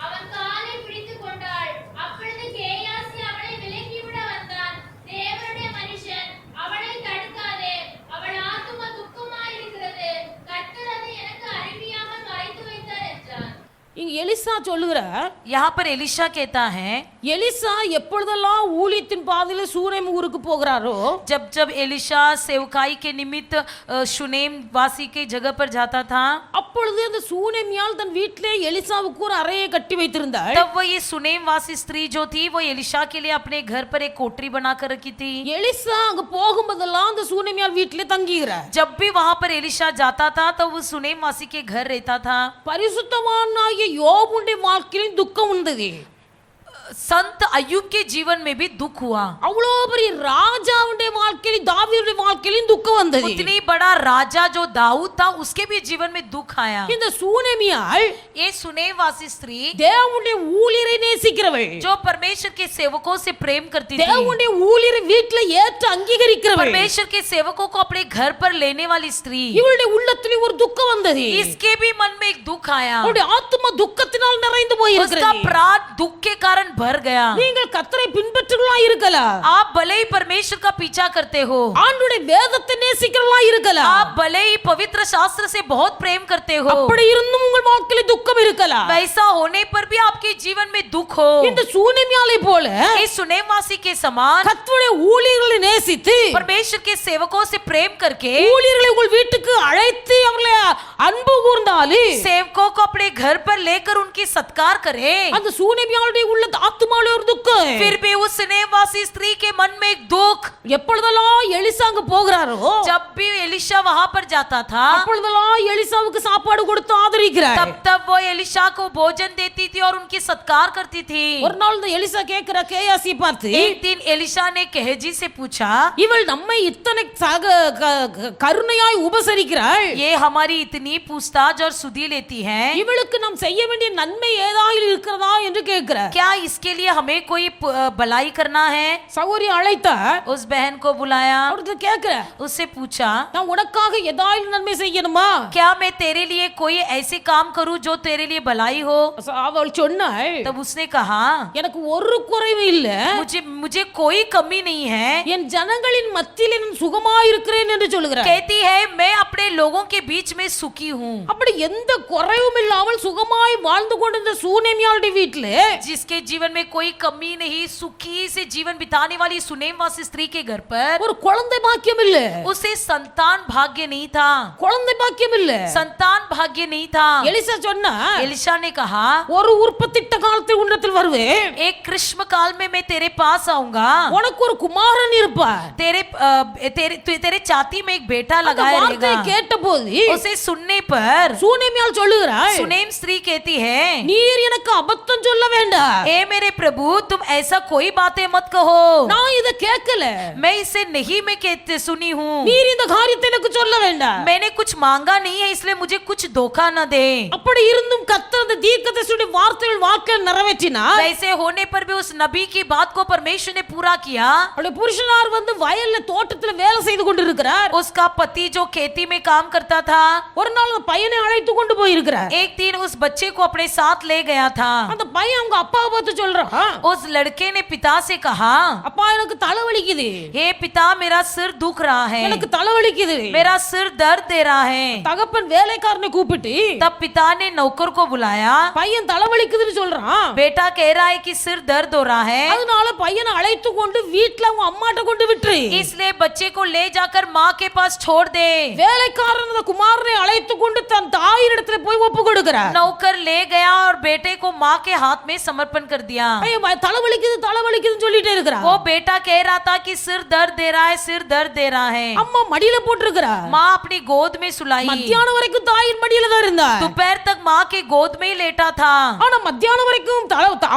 அவன் காலை பிடித்துக் கொண்டாள். அப்பொழுது கேயாசி அவளை விலக்கிவிட வந்தான். தேவனுடைய மனுஷன் அவளை தடுக்காதே, அவள் ஆத்துமா துக்கமாயிருக்கிறது, கர்த்தர் அதை எனக்கு அறிவியாமல் மறைத்து வைத்தார் என்றான்.
இங்க எலிசா சொல்லுகிறார்,
यहाँ पर एलिशा कहता है
எலிசா எப்பொழுதெல்லாம் ஊழியத்தின் பாதையில சூனேம் ஊருக்கு போகிறாரோ
जब जब एलिशा सेवकाई के निमित्त शुनेम वासी के जगह पर जाता था
அப்பொழுது அந்த சூனேமியால் தன் வீட்டிலே எலிசாவுக்கு ஒரு அறையை கட்டி வைத்திருந்தாள்.
तब वो ये सुनेम वासी स्त्री जो थी वो एलिशा के लिए अपने घर पर एक कोठरी बनाकर रखी थी.
எலிசா அங்க போகும்போதெல்லாம் அந்த சூனேமியால் வீட்டிலே தங்குகிறார்.
जब भी वहां पर एलिशा जाता था तो वो सुनेम वासी के घर रहता था.
பரிசுத்தவானாகிய யோபுடைய வாழ்க்கையிலும் துக்கம் உண்டது.
संत अय्यूब के जीवन में भी दुख हुआ.
அவ்வளோ பெரிய ராஜாவுடைய வாழ்க்கையிலும் தாவீதுடைய வாழ்க்கையிலும் துக்கம் வந்தது.
उतनी बड़ा राजा जो दाऊद था उसके भी जीवन में दुख आया.
இந்த சூனேமியாள்
ये सुनेम वासी स्त्री
தேவனுடைய ஊழியரை நேசிக்கிறவள்,
जो परमेश्वर के सेवकों से प्रेम करती थी,
தேவனுடைய ஊழியரை வீட்டில ஏற்று அங்கீகரிக்கிறவள்,
परमेश्वर के सेवकों को अपने घर पर लेने वाली स्त्री,
இவளுடைய உள்ளத்திலே ஒரு துக்கம் வந்தது.
इसके भी मन में एक दुख आया.
அவளுடைய ஆத்துமா துக்கத்தினால் நிறைந்து
उसका
போயிருக்கிறது.
प्राण दुख के कारण भर गया.
நீங்கள் கர்த்தரை பின்பற்றுகளா இருக்கலாம்,
आप भले ही परमेश्वर का पीछा करते हो,
ஆண்டுடைய வேதத்தை நேசிக்கிறவளா இருக்கலாம்,
आप भले ही पवित्र शास्त्र से बहुत प्रेम करते हो,
அப்படி இருந்தும் உங்கள் வாழ்க்கையில துக்கம் இருக்கலாம்.
वैसा होने पर भी आपके जीवन में दुख हो.
இந்த சூனேமியாளை போல
इस सुनेमवासी के समान
கர்த்தருடைய ஊழியர்களை நேசித்து
परमेश्वर के सेवकों से प्रेम करके
ஊழியர்களை உங்கள் வீட்டுக்கு அழைத்து அவர்களை அன்பு கூர்ந்தாலே
सेवकों को अपने घर पर लेकर उनकी सत्कार करें,
அந்த சூனேமியாளுடைய உள்ள ஆத்துமாவிலே ஒரு துக்கம்.
फिर भी उस सुनेमवासी स्त्री के मन में एक दुख.
எப்பொழுதெல்லாம் எலிசா அங்க போகிறாரோ
जब भी एलिशा वहां पर जाता था
அப்பொழுதெல்லாம் எலிசாவுக்கு சாப்பாடு கொடுத்து ஆதரிக்கிறார்.
तब तब वो एलिशा को भोजन देती थी और उनकी सत्कार करती थी.
ஒரு நாள் இந்த எலிசா கேட்கிற கேயாசி பார்த்து,
एक दिन एलिशा ने गेहजी से पूछा,
இவள் நம்மை இத்தனை கருணையாய் உபசரிக்கிறாள்,
ये हमारी इतनी पूछताछ और सुधी लेती है,
இவளுக்கு நாம் செய்ய வேண்டிய நன்மை ஏதாவது இருக்கிறதா என்று கேட்கிறார்.
क्या इसके लिए हमें कोई भलाई करना है?
சகோதரி அழைத்தா,
उस बहन को बुलाया,
அவர்கிட்ட கேட்கிற,
उससे पूछा,
நான் உனக்காக ஏதாவது நன்மை செய்யணுமா?
क्या मैं तेरे लिए कोई ऐसे काम करूं जो तेरे लिए भलाई हो?
அவள் சொன்னாள்,
तब उसने कहा,
எனக்கு ஒரு குறைவு இல்ல,
मुझे मुझे कोई कमी नहीं है.
என் ஜனங்களின் மத்தியில் நான் சுகமாயிருக்கிறேன் என்று சொல்லுகிறார்.
कहती है मैं अपने लोगों के बीच में सुखी हूँ.
அப்படி எந்த குறைவும் இல்லாமல் சுகமாய் வாழ்ந்து கொண்டிருந்த சூனேமியாளுடைய வீட்டில்
जिसके जीवन में कोई कमी नहीं, सुखी से जीवन बिताने वाली सुनेमवासी स्त्री के घर पर
ஒரு குழந்தை பாக்கியம் இல்ல,
उसे संतान भाग्य नहीं था.
குழந்தை பாக்கியம் இல்ல.
संतान भाग्य नहीं था.
எலிசா சொன்னா,
एलिशा ने कहा,
ஒரு உற்பத்திட்ட காலத்தில் உன்னத்தில் வருவேன்,
एक ग्रीष्म काल में मैं तेरे पास आऊंगा,
உனக்கு ஒரு குமாரன் இருப்பார்.
तेरे छाती में एक बेटा
அந்த
लगाया
வார்த்தையை
रहेगा.
கேட்டபோது
उसे सुनने पर
சூனேமியாள் சொல்லுகிறாள்,
सुनेम स्त्री कहती है,
நீர் எனக்கு அபத்தம் சொல்ல வேண்டாம்,
ए मेरे प्रभु तुम ऐसा कोई बातें मत कहो,
நான் இத கேட்கல,
मैं इसे नहीं मैं कहते सुनी हूँ,
நீர் இந்த காரியத்தை எனக்கு சொல்ல வேண்டாம்.
मैंने कुछ मांगा नहीं है इसलिए मुझे कुछ धोखा न दे.
அப்படி இருந்தும் கர்த்தர் அந்த தீர்க்கதரிசியுடைய வார்த்தைகள் வாழ்க்கையில் நிறைவேற்றினார்.
वैसे होने पर भी उस नबी की बात को परमेश्वर ने पूरा किया.
அவருடைய புருஷனார் வந்து வயல்ல தோட்டத்துல வேலை செய்து கொண்டிருக்கிறார்.
उसका पति जो खेती में काम करता था
ஒரு நாள் அந்த பையனை அழைத்து கொண்டு போயிருக்கிறார்.
एक दिन उस बच्चे को अपने साथ ले गया था.
அந்த பையன் அவங்க அப்பாவை பார்த்து சொல்றான்,
उस लड़के ने पिता से कहा,
அப்பா எனக்கு தலைவலிக்குது,
हे पिता मेरा सिर दुख रहा है,
எனக்கு தலைவலிக்குது.
मेरा सिर दर्द दे रहा है.
தகப்பன் வேலைக்காரனை கூப்பிட்டு
तब पिता ने नौकर को बुलाया.
பையன் தலைவலிக்குதுன்னு சொல்றான்.
बेटा कह रहा है कि सिर दर्द हो रहा है,
அதனால பையனை அழைத்து கொண்டு வீட்ல அவங்க அம்மாட்ட கொண்டு விட்டுரு.
इसलिए बच्चे को ले जाकर माँ के पास छोड़ दे.
வேலைக்காரன் அந்த குமாரனை அழைத்து கொண்டு தன் தாயினிடத்துல போய் ஒப்பு கொடுக்கிறார்.
नौकर ले गया और बेटे को माँ के हाथ में समर्पण कर दिया.
பையன் தலைவலிக்குதுன்னு சொல்லிட்டே இருக்கிறான்.
वो बेटा कह रहा था कि सिर दर्द दे रहा है, सिर दर्द दे रहा है.
அம்மா மடியில போட்டு போட்டிருக்கிறார்.
माँ अपनी गोद में सुलाई,
மத்தியானம் வரைக்கும் தாயின் மடியில தான் இருந்தார்.
दोपहर तक माँ के गोद में ही लेटा था।
ஆனா மத்தியானம் வரைக்கும்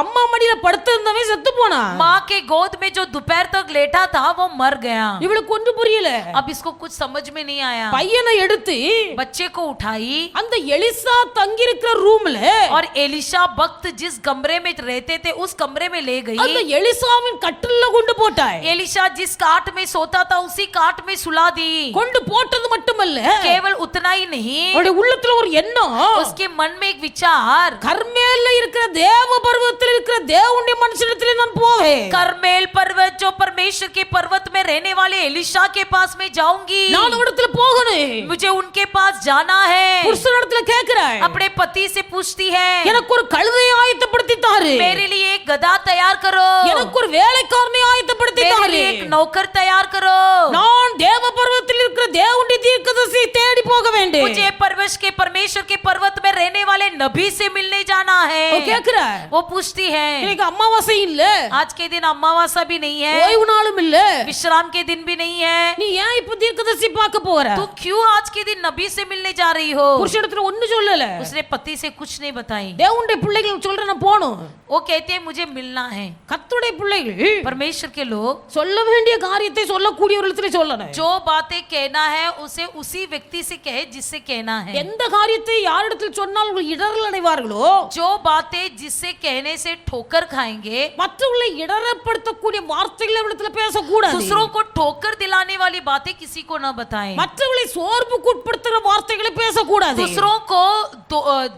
அம்மா மடியில படுத்திருந்தவன் செத்து போனான்.
माँ के गोद में जो दोपहर तक लेटा था वो मर गया।
இவளுக்கு ஒன்றும் புரியல.
अब इसको कुछ समझ में नहीं आया।
பையனை எடுத்து
बच्चे को उठाई
அந்த எலிசா தங்கி இருக்கிற ரூம்ல
और एलिशा भक्त जिस कमरे में रहते थे उस कमरे में ले गई।
அந்த எலிசாவின் கட்டில்ல கொண்டு போட்டாய்.
एलिशा जिस काट में सोता था उसी काट में सुला दी।
கொண்டு போட்டது மட்டுமல்ல,
केवल उतना ही नहीं,
அவருடைய உள்ளத்துல ஒரு எண்ணம்,
उसके मन में एक विचार,
கர்மேல்ல இருக்கிற தேவ பர்வதத்தில் இருக்கிற தேவனுடைய மனுஷனிடத்திலே நான் போவேன்.
करमेल पर्वत जो परमेश्वर के पर्वत में रहने वाले एलिशा के पास में जाऊंगी।
நான் அவரிடத்துல போகணும்.
मुझे उनके पास जाना है।
புருஷனிடத்துல கேக்குறாய்,
अपने पति से पूछती है,
எனக்கு ஒரு கழுதையை ஆயத்தப்படுத்தி தாரு,
मेरे लिए एक गधा तैयार करो,
எனக்கு ஒரு வேலைக்காரனை ஆயத்தப்படுத்தி
मेरे
தாரு.
लिए एक नौकर तैयार करो।
நான் தேவ பர்வதத்தில் இருக்கிற தேவனுடைய தீர்க்கதரிசியை தேடி போக வேண்டும்.
मुझे परमेश्वर के पर्वत में रहने वाले नबी से मिलने जाना है।
அவ கேக்குறாய்,
वो पूछती है,
இன்னைக்கு அமாவாசை இல்ல,
आज के दिन अमावस्या भी नहीं है,
ஓய்வு நாளும் இல்ல,
विश्राम के दिन भी नहीं है,
நீ ஏன் இப்ப தீர்க்கதரிசி பார்க்க போற?
तो क्यों आज के दिन नबी से मिलने जा रही हो?
புருஷனிடத்துல ஒண்ணு சொல்லல.
उसने पति से कुछ नहीं बताई।
தேவனுடைய பிள்ளைகள் சொல்ற நான் போணும்.
वो कहते हैं मुझे मिलना है।
கர்த்தருடைய பிள்ளைகள்
परमेश्वर के लोग
சொல்ல வேண்டிய காரியத்தை சொல்லக்கூடியவர்களிடத்துல சொல்லணும்.
जो बातें कहना है उसे उसी व्यक्ति से कहे जिससे कहना है।
எந்த காரியத்தை யாரிடத்தில் சொன்னால் உங்கள் இடரல் அடைவார்களோ,
जो बातें जिससे कहने से ठोकर खाएंगे,
மற்றவர்களை இடரப்படுத்தக்கூடிய வார்த்தைகளை அவரிடத்துல பேசக்கூடாது.
दूसरों को ठोकर दिलाने वाली बातें किसी को न बताएं,
மற்றவர்களை சோர்வுக்கு உட்படுத்துகிற வார்த்தைகளை பேசக்கூடாது.
दूसरों को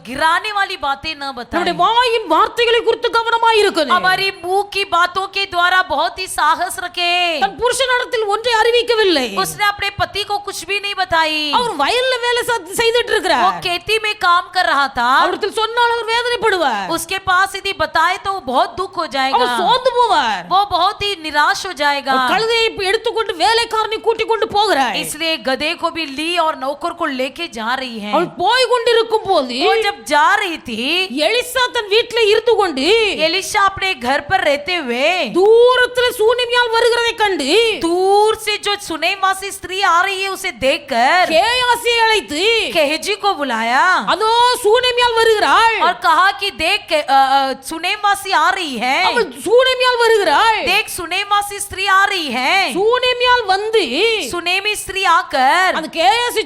गिराने वाली बातें न
நம்முடைய
बताएं।
வாயின் வார்த்தைகளை குறித்து கவனமாய் இருக்கணும்.
हमारी मुंह की बातों के द्वारा बहुत ही साहस रखे।
தன் புருஷனிடத்தில் ஒன்றை அறிவிக்கவில்லை.
उसने अपने पति को कुछ भी नहीं बताई।
அவர் வயல்ல வேலை செய்துட்டு
वो
இருக்கிறார்.
खेती में काम कर रहा था।
அவரிடத்தில் சொன்னால் அவர் வேதனைப்படுவார்.
उसके पास यदि बताए तो वो बहुत दुख हो जाएगा,
அவர் சோர்ந்து போவார்.
वो बहुत ही निराश हो जाएगा।
கழுதையை எடுத்துக்கொண்டு வேலைக்காரனை கூட்டிக் கொண்டு போகிறார்.
इसलिए गधे को भी ली और नौकर को लेके जा रही है।
அவள் போய் கொண்டிருக்கும் போது
वो जब जा रही थी,
எலிசா தன் வீட்டில் இருந்து கொண்டு
एलिशा अपने घर पर रहते हुए
தூரத்தில் சூனிமியால் வருகிறதை கண்டு
दूर से जो सुनेमवासी स्त्री आ रही है उसे देखकर
கேயாசியை அழைத்து
गेहजी को बुलाया
அதோ சூனிமியால் வருகிறாள்,
और कहा कि देख सुनेमवासी आ रही है,
அவள் சூனிமியால் வருகிறாள்.
देख सुनेमवासी स्त्री आ रही है।
சூனிமியால் வந்து
सुनेमी स्त्री आकर
அந்த கேயாசி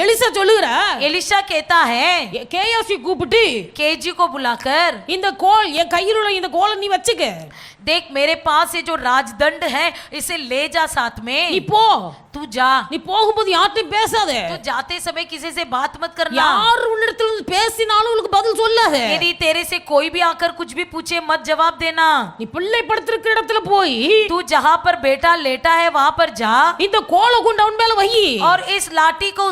எலிசா சொல்லுகிறா,
एलिशा कहता है,
கேயாசி கூப்பிட்டு
केजी को बुलाकर,
இந்த கோல் என் கையில் உள்ள இந்த கோலை நீ வச்சுக்க,
देख मेरे पास ये जो राजदंड है इसे ले जा साथ
நீ
में,
போ.
तू जा।
நீ போகும்போது யார்ட்டையும் பேசாத.
तो जाते समय किसी से बात मत करना।
யார் உன்னிடத்தில் வந்து பேசினாலும் உனக்கு பதில் சொல்லாத.
यदि तेरे से कोई भी आकर कुछ भी पूछे मत जवाब देना।
நீ பிள்ளை படுத்திருக்கிற இடத்துல போய்
तू जहाँ पर बेटा लेटा है वहाँ पर जा
இந்த கோலை கொண்டு அவன் மேல வை.
और इस लाठी को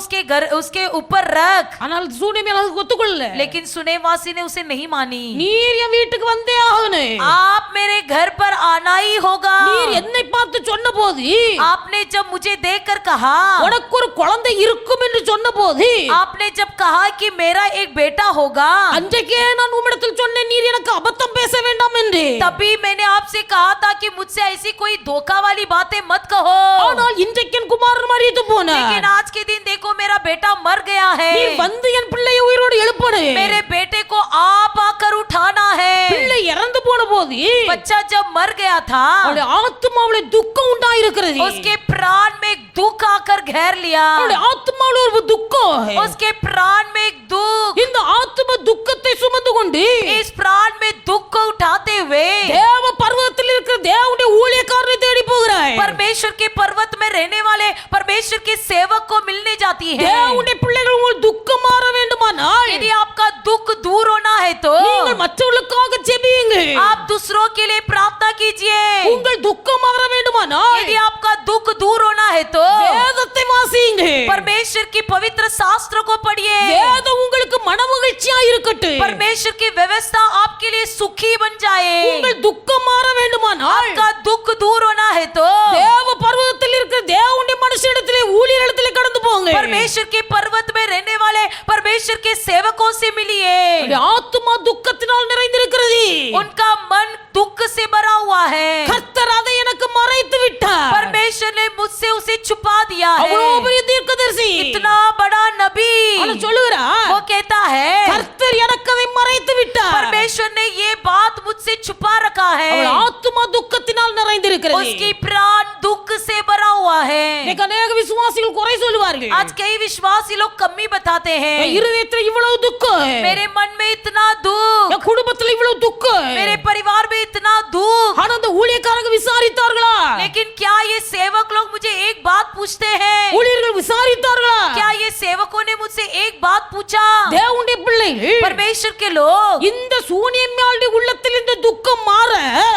उसके ऊपर रख।
ஆனால் சூனிமியால் அதுக்கு ஒத்துக்கொள்ளல.
लेकिन सुनेवासी ने उसे नहीं मानी।
நீர் என் வீட்டுக்கு வந்தே ஆகணும்.
आप मेरे घर पर आना ही होगा।
நீர் என்னை பார்த்து சொன்னபோது,
आपने जब मुझे देखकर कहा,
உனக்கு ஒரு குழந்தை இருக்கும் என்று சொன்னபோது,
आपने जब कहा कि मेरा एक बेटा होगा,
அன்றைக்கே நான் உம்மிடத்தில் சொன்னேன் நீர் எனக்கு அபத்தம் பேச வேண்டாம் என்று.
तभी मैंने आपसे कहा था कि मुझसे ऐसी कोई धोखा वाली बातें मत कहो।
ஆனால் இன்றைக்கு என் குமாரன் மரித்து போனார்.
लेकिन आज के दिन देखो मेरा बेटा मर गया है।
நீர் வந்து என் பிள்ளையை உயிரோடு எழுப்பணும்.
मेरे बेटे को आप आकर उठाना है।
பிள்ளை இறந்து போன போது
बच्चा जब मर गया था
அவளுடைய ஆத்துமாவுல துக்கம் உண்டாயிருக்கிறது.
उसके प्राण में एक दुख आकर घेर लिया।
அவளுடைய ஆத்துமாவுல ஒரு துக்கம்.
उसके प्राण में एक दुख,
இந்த ஆத்தும துக்கத்தை சுமந்து கொண்டு
इस प्राण में दुख को उठाते हुए
தேவ பர்வதத்தில் இருக்கிற தேவனுடைய ஊழியக்காரனை தேடி போகிறாய்.
परमेश्वर के पर्वत में रहने वाले परमेश्वर के सेवक को मिलने जाती है।
தேவனுடைய பிள்ளைகள் உங்கள் துக்கம் மாற வேண்டுமானால்
यदि आपका दुख दूर होना है तो
நீங்கள் மற்றவர்களுக்காக ஜெபியுங்கள்.
आप दूसरों के लिए प्रार्थना कीजिए।
உங்கள் துக்கம் மாற வேண்டுமானால்
यदि आपका दुख दूर होना है तो
வேதத்தை வாசியுங்கள்.
परमेश्वर की पवित्र शास्त्र को पढ़िए।
வேதம் உங்களுக்கு மனமகிழ்ச்சியா இருக்கட்டும்.
परमेश्वर की व्यवस्था आपके लिए सुखी बन जाए।
உங்கள் துக்கம் மாற வேண்டுமானால்
आपका दुख दूर होना है तो
தேவ பர்வதத்தில் இருக்கிற தேவனுடைய மனுஷனிடத்திலே ஊழியரிடத்திலே கடந்து போங்க.
परमेश्वर के पर्वत में रहने वाले परमेश्वर के सेवकों से मिलिए।
உங்களுடைய ஆத்துமா துக்கத்தினால் நிறைந்திருக்கிறது.
उनका मन दुख से भरा हुआ है।
கர்த்தர் அதை எனக்கு மறைத்து விட்டார்.
परमेश्वर ने मुझसे उसे छुपा दिया है।
அவ்வளவு பெரிய தீர்க்கதரிசி அவன் சொல்லுகிறான்,
वो कहता है
கர்த்தர் எனக்கு அதை மறைத்து விட்டார்.
परमेश्वर ने ये बात मुझसे छुपा रखा है।
அவள் ஆத்துமா துக்கத்தினால் நிறைந்திருக்கிறது.
उसकी प्राण दुख से भरा हुआ है।
இன்னைக்கு अनेक விசுவாசிகள் குறை சொல்வார்கள்.
आज कई विश्वासी लोग कमी बताते हैं।
என் இருதயத்துல இவ்வளவு துக்கம்,
मेरे मन में इतना दुख,
என் குடும்பத்துல இவ்வளவு துக்கம்.
मेरे परिवार में इतना दुख।
ஆனா அந்த ஊழியக்காரங்க விசாரித்தார்களா?
लेकिन क्या ये सेवक लोग मुझे एक बात पूछते हैं?
ஊழியர்கள் விசாரித்தார்களா?
क्या ये सेवकों ने मुझसे एक बात पूछा?
தேவனுடைய பிள்ளைகள்,
परमेश्वर के लोग,
இந்த சூனியம்மாளுடைய உள்ளத்தில் இந்த துக்கம் மாற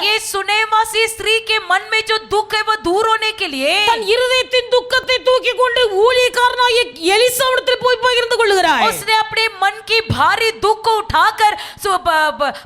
ये सुनेमासी स्त्री के मन में जो दुख है वो दूर होने के लिए
தன் இருதயத்தின் துக்கத்தை தூக்கி கொண்டு ஊழியக்காரனாகிய எலிசாவிடத்தில் போய் பகிர்ந்து கொள்கிறார்.
उसने अपने मन की भारी दुख को उठाकर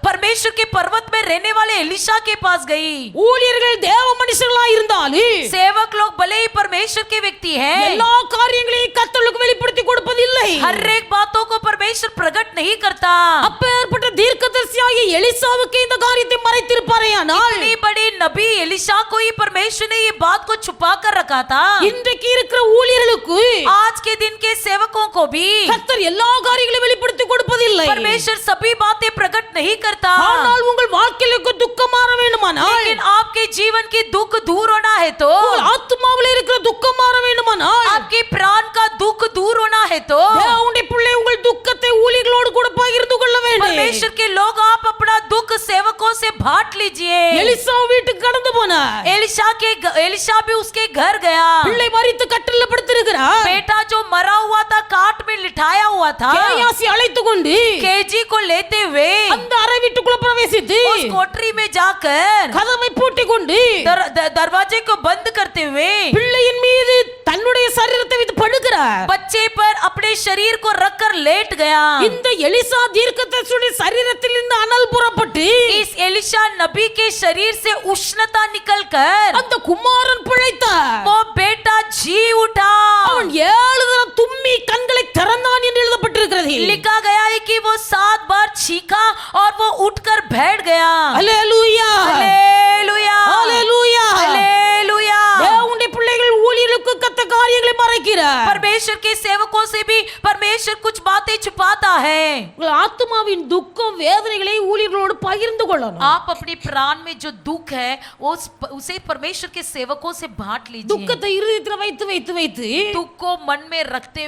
परमेश्वर के पर्वत में रहने वाले एलिशा के पास गई।
ஊழியர்கள் தேவ மனுஷர்களாய் இருந்தாலும்
सेवक लोग भले ही परमेश्वर के व्यक्ति हैं,
எல்லா காரியங்களையும் கர்த்தருக்கு வெளிப்படுத்தி கொடுப்பதில்லை.
हर एक बातों को परमेश्वर प्रकट नहीं करता।
அப்பேற்பட்ட தீர்க்கதரிசியாகிய எலிசாவுக்கு இந்த காரியத்தை மறைத்திருப்பாரேயானால்
इतनी बड़ी नबी एलिशा को ही परमेश्वर ने ये बात को छुपा कर रखा था।
இன்றைக்கு இருக்கிற ஊழியர்களுக்கு
आज के दिन के सेवकों को भी
கர்த்தர் எல்லா காரியங்களையும் வெளிப்படுத்தி கொடுப்பதில்லை.
परमेश्वर सभी बातें प्रकट नहीं करता।
ஆனால் உங்கள் வாழ்க்கையில துக்கம் மாற வேண்டுமானால்,
लेकिन आपके जीवन की दुख दूर होना है तो,
உங்கள் ஆத்துமாவிலே இருக்கிற துக்கம் மாற வேண்டுமானால்,
आपके प्राण का दुख दूर होना है तो
தேவனுடைய பிள்ளை உங்கள் துக்கத்தை ஊழியர்களோடு கூட பகிர்ந்து கொள்ள வேண்டும்.
परमेश्वर के लोग आप अपना दुख सेवकों से बांट लीजिए।
எலிசா வீட்டுக்கு கடந்து போனார்.
एलिशा भी उसके घर गया।
பிள்ளை மரித்து கட்டில்ல படுத்திருக்கிறார்.
बेटा जो मरा हुआ था काट में लिटाया हुआ था,
கேயாசி அழைத்து கொண்டு
केजी को लेते हुए
அந்த அறை வீட்டுக்குள்ள பிரவேசித்து
उस कोठरी में जाकर
கதவை பூட்டி கொண்டு
दरवाजे को बंद करते हुए
பிள்ளையின் மீது தன்னுடைய சரீரத்தை வைத்து படுக்கிறார்.
बच्चे पर अपने शरीर को रखकर लेट गया।
இந்த எலிசா தீர்க்கதரிசியுடைய சரீரத்தில் இருந்து அனல் புறப்பட்டு
इस एलिशा नबी के शरीर से उष्णता निकलकर
அந்த குமாரன் பிழைத்தார்.
वो बेटा जी उठा।
அவன் 7 தடவை தும்மி கண்களை திறந்தான் என்று எழுதப்பட்டிருக்கிறது.
लिखा गया है कि वो 7 बार छींका और वो उठकर बैठ गया।
அல்லேலூயா,
हालेलुया,
அல்லேலூயா.
हालेलुया।
தேவனுடைய பிள்ளைகள் ஊழியர்களுக்கு கத்த காரியங்களை மறைக்கிறார்.
परमेश्वर के सेवकों से भी परमेश्वर कुछ बातें छुपाता है।
உங்கள் ஆத்துமாவின் துக்கம் வேதனைகளை ஊழியர்களோடு பகிர்ந்து கொள்ளணும்.
आप अपने प्राण में जो दुख है उसे परमेश्वर के सेवकों से बांट लीजिए।
துக்கத்தை இருதயத்தில் வைத்து வைத்து வைத்து
दुख को मन में रखते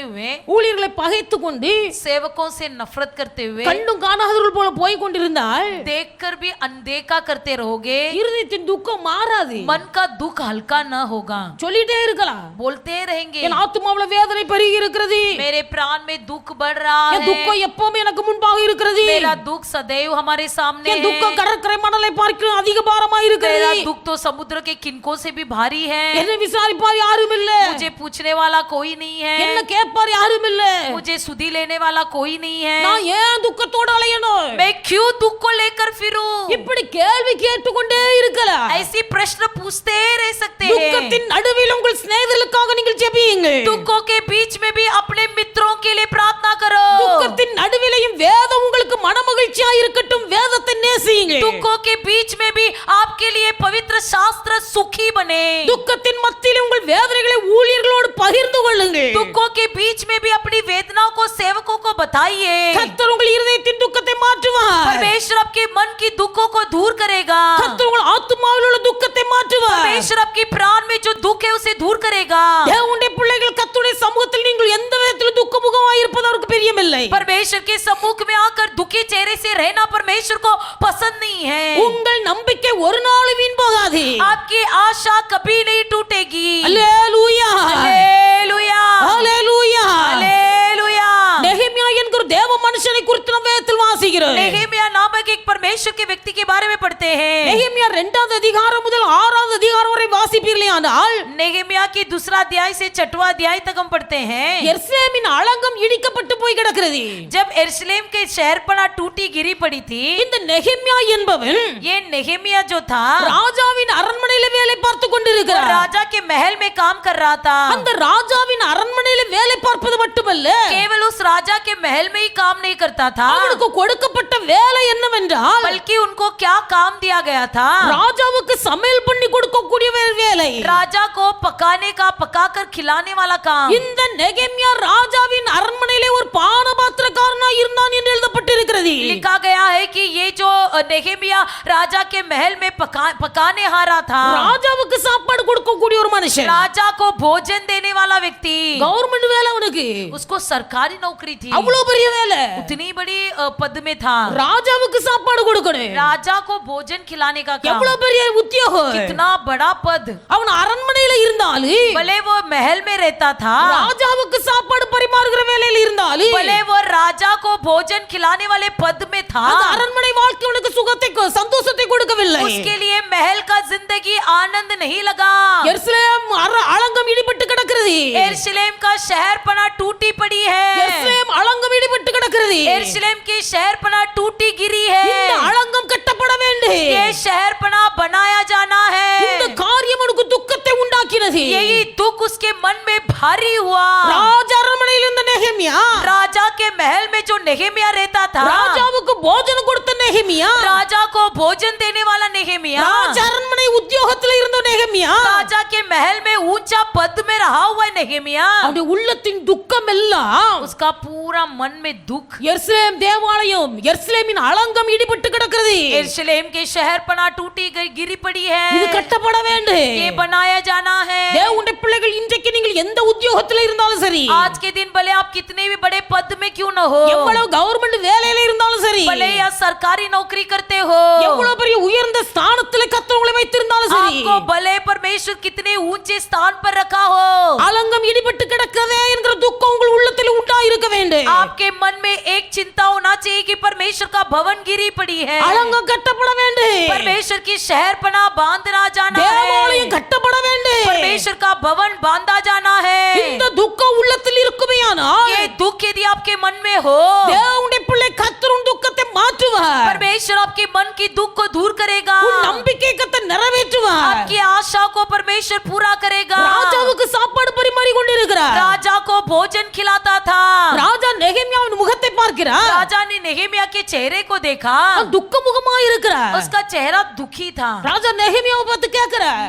हुए
ஊழியர்களை பகைத்து கொண்டு
सेवकों से नफरत करते हुए
கண்டும் காணாதவர்கள் போல போய் கொண்டிருந்தால்
देखकर भी अनदेखा करते रहोगे,
இருதயத்தின் துக்கம் மாறாது.
मन का दुख हल्का न होगा।
சொல்லிட்டே இருக்கலாம்,
बोलते रहेंगे
என் ஆத்துமாவுல வேதனை பெருகி இருக்கிறது,
मेरे प्राण में दुख बढ़ रहा
என் துக்கம்
है,
எப்பவுமே எனக்கு முன்பாக இருக்கிறது,
मेरा दुख सदैव हमारे सामने
என் துக்கம்
है,
கடற்கரை மணலை பார்க்க அதிக பாரமா
मेरा
இருக்கிறது,
दुख तो समुद्र के किनकों से भी भारी है,
என்னை விசாரிப்பார் யாரும் இல்ல,
मुझे पूछने वाला कोई नहीं
என்ன
है,
கேட்பார் யாரும் இல்ல,
मुझे सुधी लेने वाला कोई नहीं है,
நான் ஏன் துக்கத்தோட அலையணும்,
मैं क्यों दुख को लेकर फिरूं?
இப்படி கேள்வி கேட்டுக்கொண்டே இருக்கலாம்.
ऐसी प्रश्न पूछते रह सकते हैं।
துக்கத்தின் நடுவில் உங்கள் சிநேகிதர்களுக்காக நீங்கள் ஜெபியுங்கள்.
दुखों के बीच में भी अपने मित्रों के लिए प्रार्थना करो।
துக்கத்தின் நடுவிலேயும் வேதம் உங்களுக்கு மனமகிழ்ச்சியா இருக்கட்டும், வேதத்தை நேசியுங்கள்.
दुखों के बीच में भी आपके लिए पवित्र शास्त्र सुखी बने।
துக்கத்தின் மத்தியில் உங்கள் வேதனைகளை ஊழியர்களோடு பகிர்ந்து கொள்ளுங்கள்.
दुखों के बीच में भी अपनी वेदनाओं को सेवकों को बताइए।
கர்த்தர் உங்கள் இருதயத்தின் துக்கத்தை மாற்றுவார்.
परमेश्वर आपके मन की दुखों को दूर करेगा।
கர்த்தர் உங்கள் ஆத்துமாவில் உள்ள துக்கத்தை மாற்றுவார்.
परमेश्वर आपके प्राण में जो दुख है उसे दूर करेगा।
தேவனுடைய பிள்ளைகள் கர்த்தருடைய சமூகத்தில் நீங்கள் எந்த விதத்தில் துக்கமுகமாய் இருப்பது அவருக்கு பிரியமில்லை.
परमेश्वर के सम्मुख में आकर दुखी चेहरे से रहना परमेश्वर को पसंद नहीं है।
உங்கள் நம்பிக்கை ஒரு நாளும் வீண் போகாது.
आपकी आशा कभी नहीं टूटेगी।
அல்லேலூயா,
हालेलुया,
அல்லேலூயா.
हालेलुया।
நெகேமியா என்கிற தேவ மனுஷனை குறித்து நாம் வேதத்தில் வாசிக்கிறோம்.
नेहेमिया नामक एक परमेश्वर के व्यक्ति के बारे में पढ़ते हैं।
நெகேமியா 2வது அதிகாரம் முதல் 6வது அதிகாரம் வரை வாசிப்பீர்களேயானால்
नेहेमिया की 2 अध्याय से 6वां अध्याय तक हम पढ़ते हैं।
எருசலேமின் அலங்கம் இடிக்கப்பட்டு போய் கிடக்கிறது.
जब यरूशलेम के शहरपनाह टूटी गिरी पड़ी थी,
இந்த நெகேமியா என்பவன்
ये नेहेमिया जो था
ராஜாவின் அரண்மனையில வேலை பார்த்து
वो
கொண்டிருக்கிறார்.
राजा के महल में काम कर रहा था।
அந்த ராஜாவின் அரண்மனையில வேலை பார்ப்பது மட்டுமல்ல,
केवल उस राजा के महल में ही काम नहीं करता था,
அவனுக்கு கொடுக்கப்பட்ட வேலை என்னவென்றால்
बल्कि उनको क्या काम दिया गया था?
ராஜாவுக்கு சமையல் பண்ணி கொடுக்கக்கூடிய வேலை.
राजा को पकाने का, पकाकर खिलाने वाला काम।
இந்த நெகேமியா ராஜாவின் அரண்மனையிலே ஒரு பானபாத்திரக்காரனா இருந்தான் என்று எழுதப்பட்டிருக்கிறது.
लिखा गया है कि ये जो नेहेमिया राजा के महल में पकाने हारा था,
ராஜாவுக்கு சாப்பாடு கொடுக்கக்கூடிய ஒரு மனுஷன்,
राजा को भोजन देने वाला व्यक्ति।
கவர்மெண்ட் வேலை அவனுக்கு,
उसको सरकारी नौकरी थी,
அவ்வளவு பெரிய வேலை,
उतनी बड़ी पद में था।
ராஜாவுக்கு சாப்பாடு கொடுக்கணும்,
राजा को भोजन खिलाने का काम,
எவ்வளவு பெரிய உத்தியோகம்,
कितना बड़ा पद।
அவன் அரண்மனையில இருந்தாலும்,
भले वो महल में रहता था,
ராஜாவுக்கு சாப்பாடு பரிமாறுகிற வேலையில இருந்தாலும்,
भले वो राजा को भोजन खिलाने वाले पद में था,
அந்த அரண்மனை வாழ்க்கை அவனுக்கு சுகத்தை சந்தோஷத்தை கொடுக்கவில்லை.
उसके लिए महल का जिंदगी आनंद नहीं लगा।
எருசலேம் அலங்கம் இடிபட்டு கிடக்கிறது,
यरूशलेम का शहरपना टूटी पड़ी है,
எருசலேம் அலங்கம் இடிபட்டு கிடக்கிறது,
यरूशलेम की शहरपना टूटी गिरी है।
இந்த அலங்கம் கட்டப்பட வேண்டும்,
ये शहरपना बनाया जाना है।
இந்த காரியம் அவனுக்கு துக்கத்தை உண்டாக்கினது.
यही दुख उसके मन में भारी हुआ।
ராஜ அரண்மனையில் இருந்த நெகேமியா,
राजा के महल में जो नेहेमिया रहता था,
ராஜாவுக்கு போஜனம் கொடுத்த நெகேமியா,
राजा को भोजन देने वाला नेहेमिया,
ராஜ அரண்மனை உத்தியோகத்தில் இருந்த நெகேமியா,
राजा के महल में ऊंचा पद में रहा हुआ नेहेमिया,
அவனுடைய உள்ளத்தின் துக்கம் எல்லாம்,
उसका पूरा मन में दुख,
எருசலேம் தேவாலயம், எருசலேமின் அலங்கம் இடிபட்டு கிடக்கிறது,
यरूशलेम के शहरपना टूटी गई, गिरी पड़ी है,
இது கட்டப்பட வேண்டும்,
ये बनाया जाना है।
தேவனுடைய பிள்ளைகள் இன்றைக்கு நீங்கள் எந்த உத்தியோகத்தில் இருந்தாலும் சரி,
आज के दिन भले आप कितने भी बड़े पद में क्यों न हो,
எவ்வளவு கவர்மெண்ட் வேலையில இருந்தாலும் சரி,
भले या सरकारी नौकरी करते हो,
எவ்வளவு பெரிய உயர்ந்த ஸ்தானத்திலே கர்த்தர் உங்களை வைத்திருந்தாலும் சரி,
आपको भले परमेश्वर कितने ऊंचे स्थान पर रखा हो,
அலங்கம் இடிபட்டு கிடக்கிறதே என்கிற துக்கம் உங்கள் உள்ளத்தில் உண்டா இருக்க வேண்டும்.
आपके मन में एक चिंता होना चाहिए कि परमेश्वर का भवन गिरी पड़ी है,
அலங்கம் கட்டப்பட வேண்டும்,
परमेश्वर की शहरपना बांधना जाना है,
தேவாலயம் கட்டப்பட வேண்டும்,
परमेश्वर का भवन बांधा जाना है।
இந்த துக்கம் உள்ளத்தில் இருக்குமேயானால்
ये दुख यदि आपके मन में हो,
தேவனுடைய பிள்ளை கர்த்தர் உன் துக்கத்தை மாற்றுவார்,
परमेश्वर आपके मन की दुख को दूर करेगा,
உன் நம்பிக்கை கர்த்தர் நிறைவேற்றுவார்.
आपकी आशा को परमेश्वर पूरा करेगा।
ராஜாவுக்கு சாப்பாடு பரிமாறி கொண்டிருக்கிறார்,
राजा को भोजन खिलाता था,
ராஜா நெகேமியாவின் முகத்தை பார்க்கிறார்,
राजा ने नेहेमिया के चेहरे को देखा,
அவன் துக்க முகமா இருக்கிறார்.
उसका चेहरा दुखी था।
ராஜா நெகேமியாவை பார்த்து கேட்கிறார்,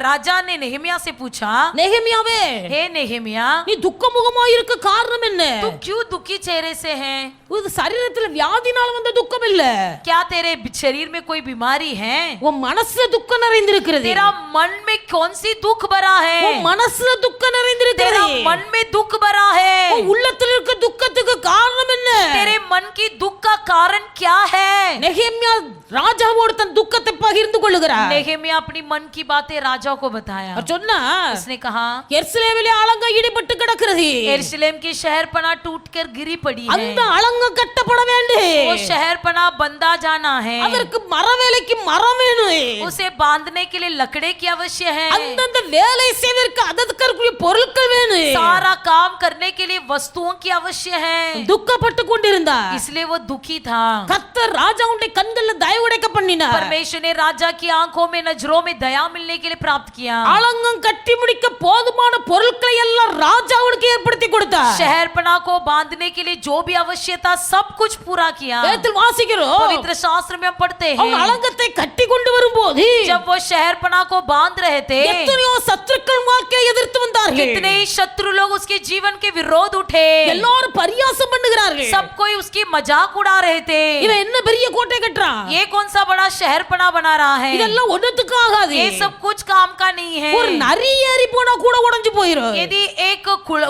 राजा ने नेहेमिया से पूछा,
நெகேமியாவே,
हे नेहेमिया,
நீ துக்க முகமா இருக்க காரணம் என்ன?
तू क्यों दुखी चेहरे से है?
இது சரீரத்துல வியாதினால வந்த துக்கம் இல்ல,
क्या तेरे शरीर में कोई बीमारी है?
உன் மனசுல துக்கம் நிறைந்திருக்கிறது,
तेरा मन में कौन सी दुख भरा है?
உன் மனசுல துக்கம்
तेरा
நிறைந்திருக்கிறது,
मन में दुख भरा है।
உன் உள்ளத்துல இருக்க துக்கத்துக்கு காரணம் என்ன?
तेरे मन की दुख का कारण क्या है?
நெகேமியா ராஜாவோடு தன் துக்கத்தை பகிர்ந்து கொள்ளுகிறார்.
नेहेमिया अपनी मन की बातें राजा को बताया।
அவர் சொன்னா,
उसने कहा,
எருசலேமிலே அலங்கம் இடிபட்டு கிடக்கிறது,
यरूशलेम की शहरपना टूटकर गिरी पड़ी है,
அந்த அலங்கம் கட்டப்பட வேண்டும்,
वो शहरपना बंधा जाना है,
அதற்கு மர வேலைக்கு மரம் வேணும்,
उसे बांधने के लिए लकड़े की आवश्यक है,
அந்தந்த வேலை செய்வதற்கு அதற்குரிய பொருட்கள் வேணும்.
सारा काम करने के लिए वस्तुओं की आवश्यक है,
துக்கப்பட்டு கொண்டிருந்தார்.
इसलिए वो दुखी था।
கர்த்தர் ராஜாவுடைய கண்கள்ல தயவுடைக்க பண்ணினார்.
परमेश्वर ने राजा की आंखों में, नजरों में दया मिलने के लिए प्राप्त किया।
அலங்கம் கட்டி முடிக்க போதுமான பொருட்களை எல்லாம் ராஜாவுக்கு ஏற்படுத்தி கொடுத்தார்.
शहरपना को बांधने के लिए जो भी आवश्यक था सब कुछ पूरा किया।
வேதத்தில் வாசிக்கிறோம்,
पवित्र शास्त्र में हम पढ़ते
அவங்க
हैं,
அலங்கத்தை கட்டி கொண்டு வரும்போது
जब वो शहरपना को बांध रहे थे,
எத்தனையோ சத்துருக்கள் வாழ்க்கையை எதிர்த்து வந்தார்கள்.
कितने ही शत्रु लोग उसके जीवन के विरोध उठे,
எல்லாரும் பரியாசம் பண்ணுகிறார்கள்.
सब कोई उसकी मजाक उड़ा रहे थे।
இவன் என்ன பெரிய கோட்டை கட்டுறான்,
ये कौन सा बड़ा शहरपना बना रहा है?
இதெல்லாம் ஒண்ணுத்துக்கு ஆகாது.
ये सब कुछ काम का नहीं है।
ஒரு நரி ஏறி போனா கூட உடைஞ்சு போயிரும்.
यदि एक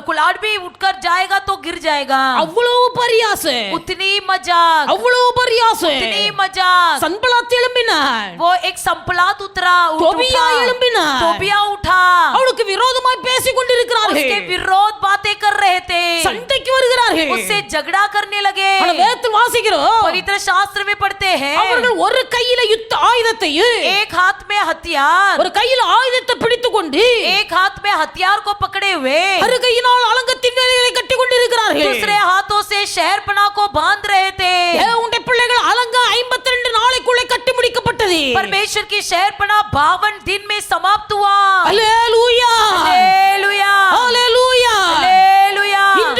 कुलाड़ भी उठकर जाएगा तो गिर जाएगा।
அவ்வளவு பரியாசம்,
उतनी मजाक,
அவ்வளவு பரியாசம்.
उतनी मजाक।
சன்பலாத் எழும்பினாள்,
वो एक संपलात उतरा,
तोबिया எழும்பினாள்.
तोबिया उठा,
அவளுக்கு விரோதமாய் பேசிக் கொண்டிருக்கிறார்கள்,
उसके विरोध बातें कर रहे थे,
சண்டைக்கு வருகிறார்கள்.
उससे झगड़ा करने लगे।
ஆனா வேதத்தில் வாசிக்கிறோம்,
पवित्र शास्त्र में पढ़ते हैं,
அவர்கள் ஒரு கையில யுத்த ஆயுதத்தையும்
एक हाथ में हथियार,
ஒரு கையில ஆயுதத்தை பிடித்துக் கொண்டு
एक हाथ में हथियार को पकड़े हुए,
ஒரு கையினால் அலங்கத்தின் வேலைகளை கட்டி கொண்டிருக்கிறார்கள்.
दूसरे हाथों से शहरपना को बांध रहे थे।
தேவனுடைய பிள்ளைகள் அலங்கம் 52 நாளைக்குள்ளே கட்டி முடிக்கப்பட்டது.
परमेश्वर की शहरपना 52 दिन में समाप्त हुआ।
அல்லேலூயா,
हालेलुया,
அல்லேலூயா.
हालेलुया।
இந்த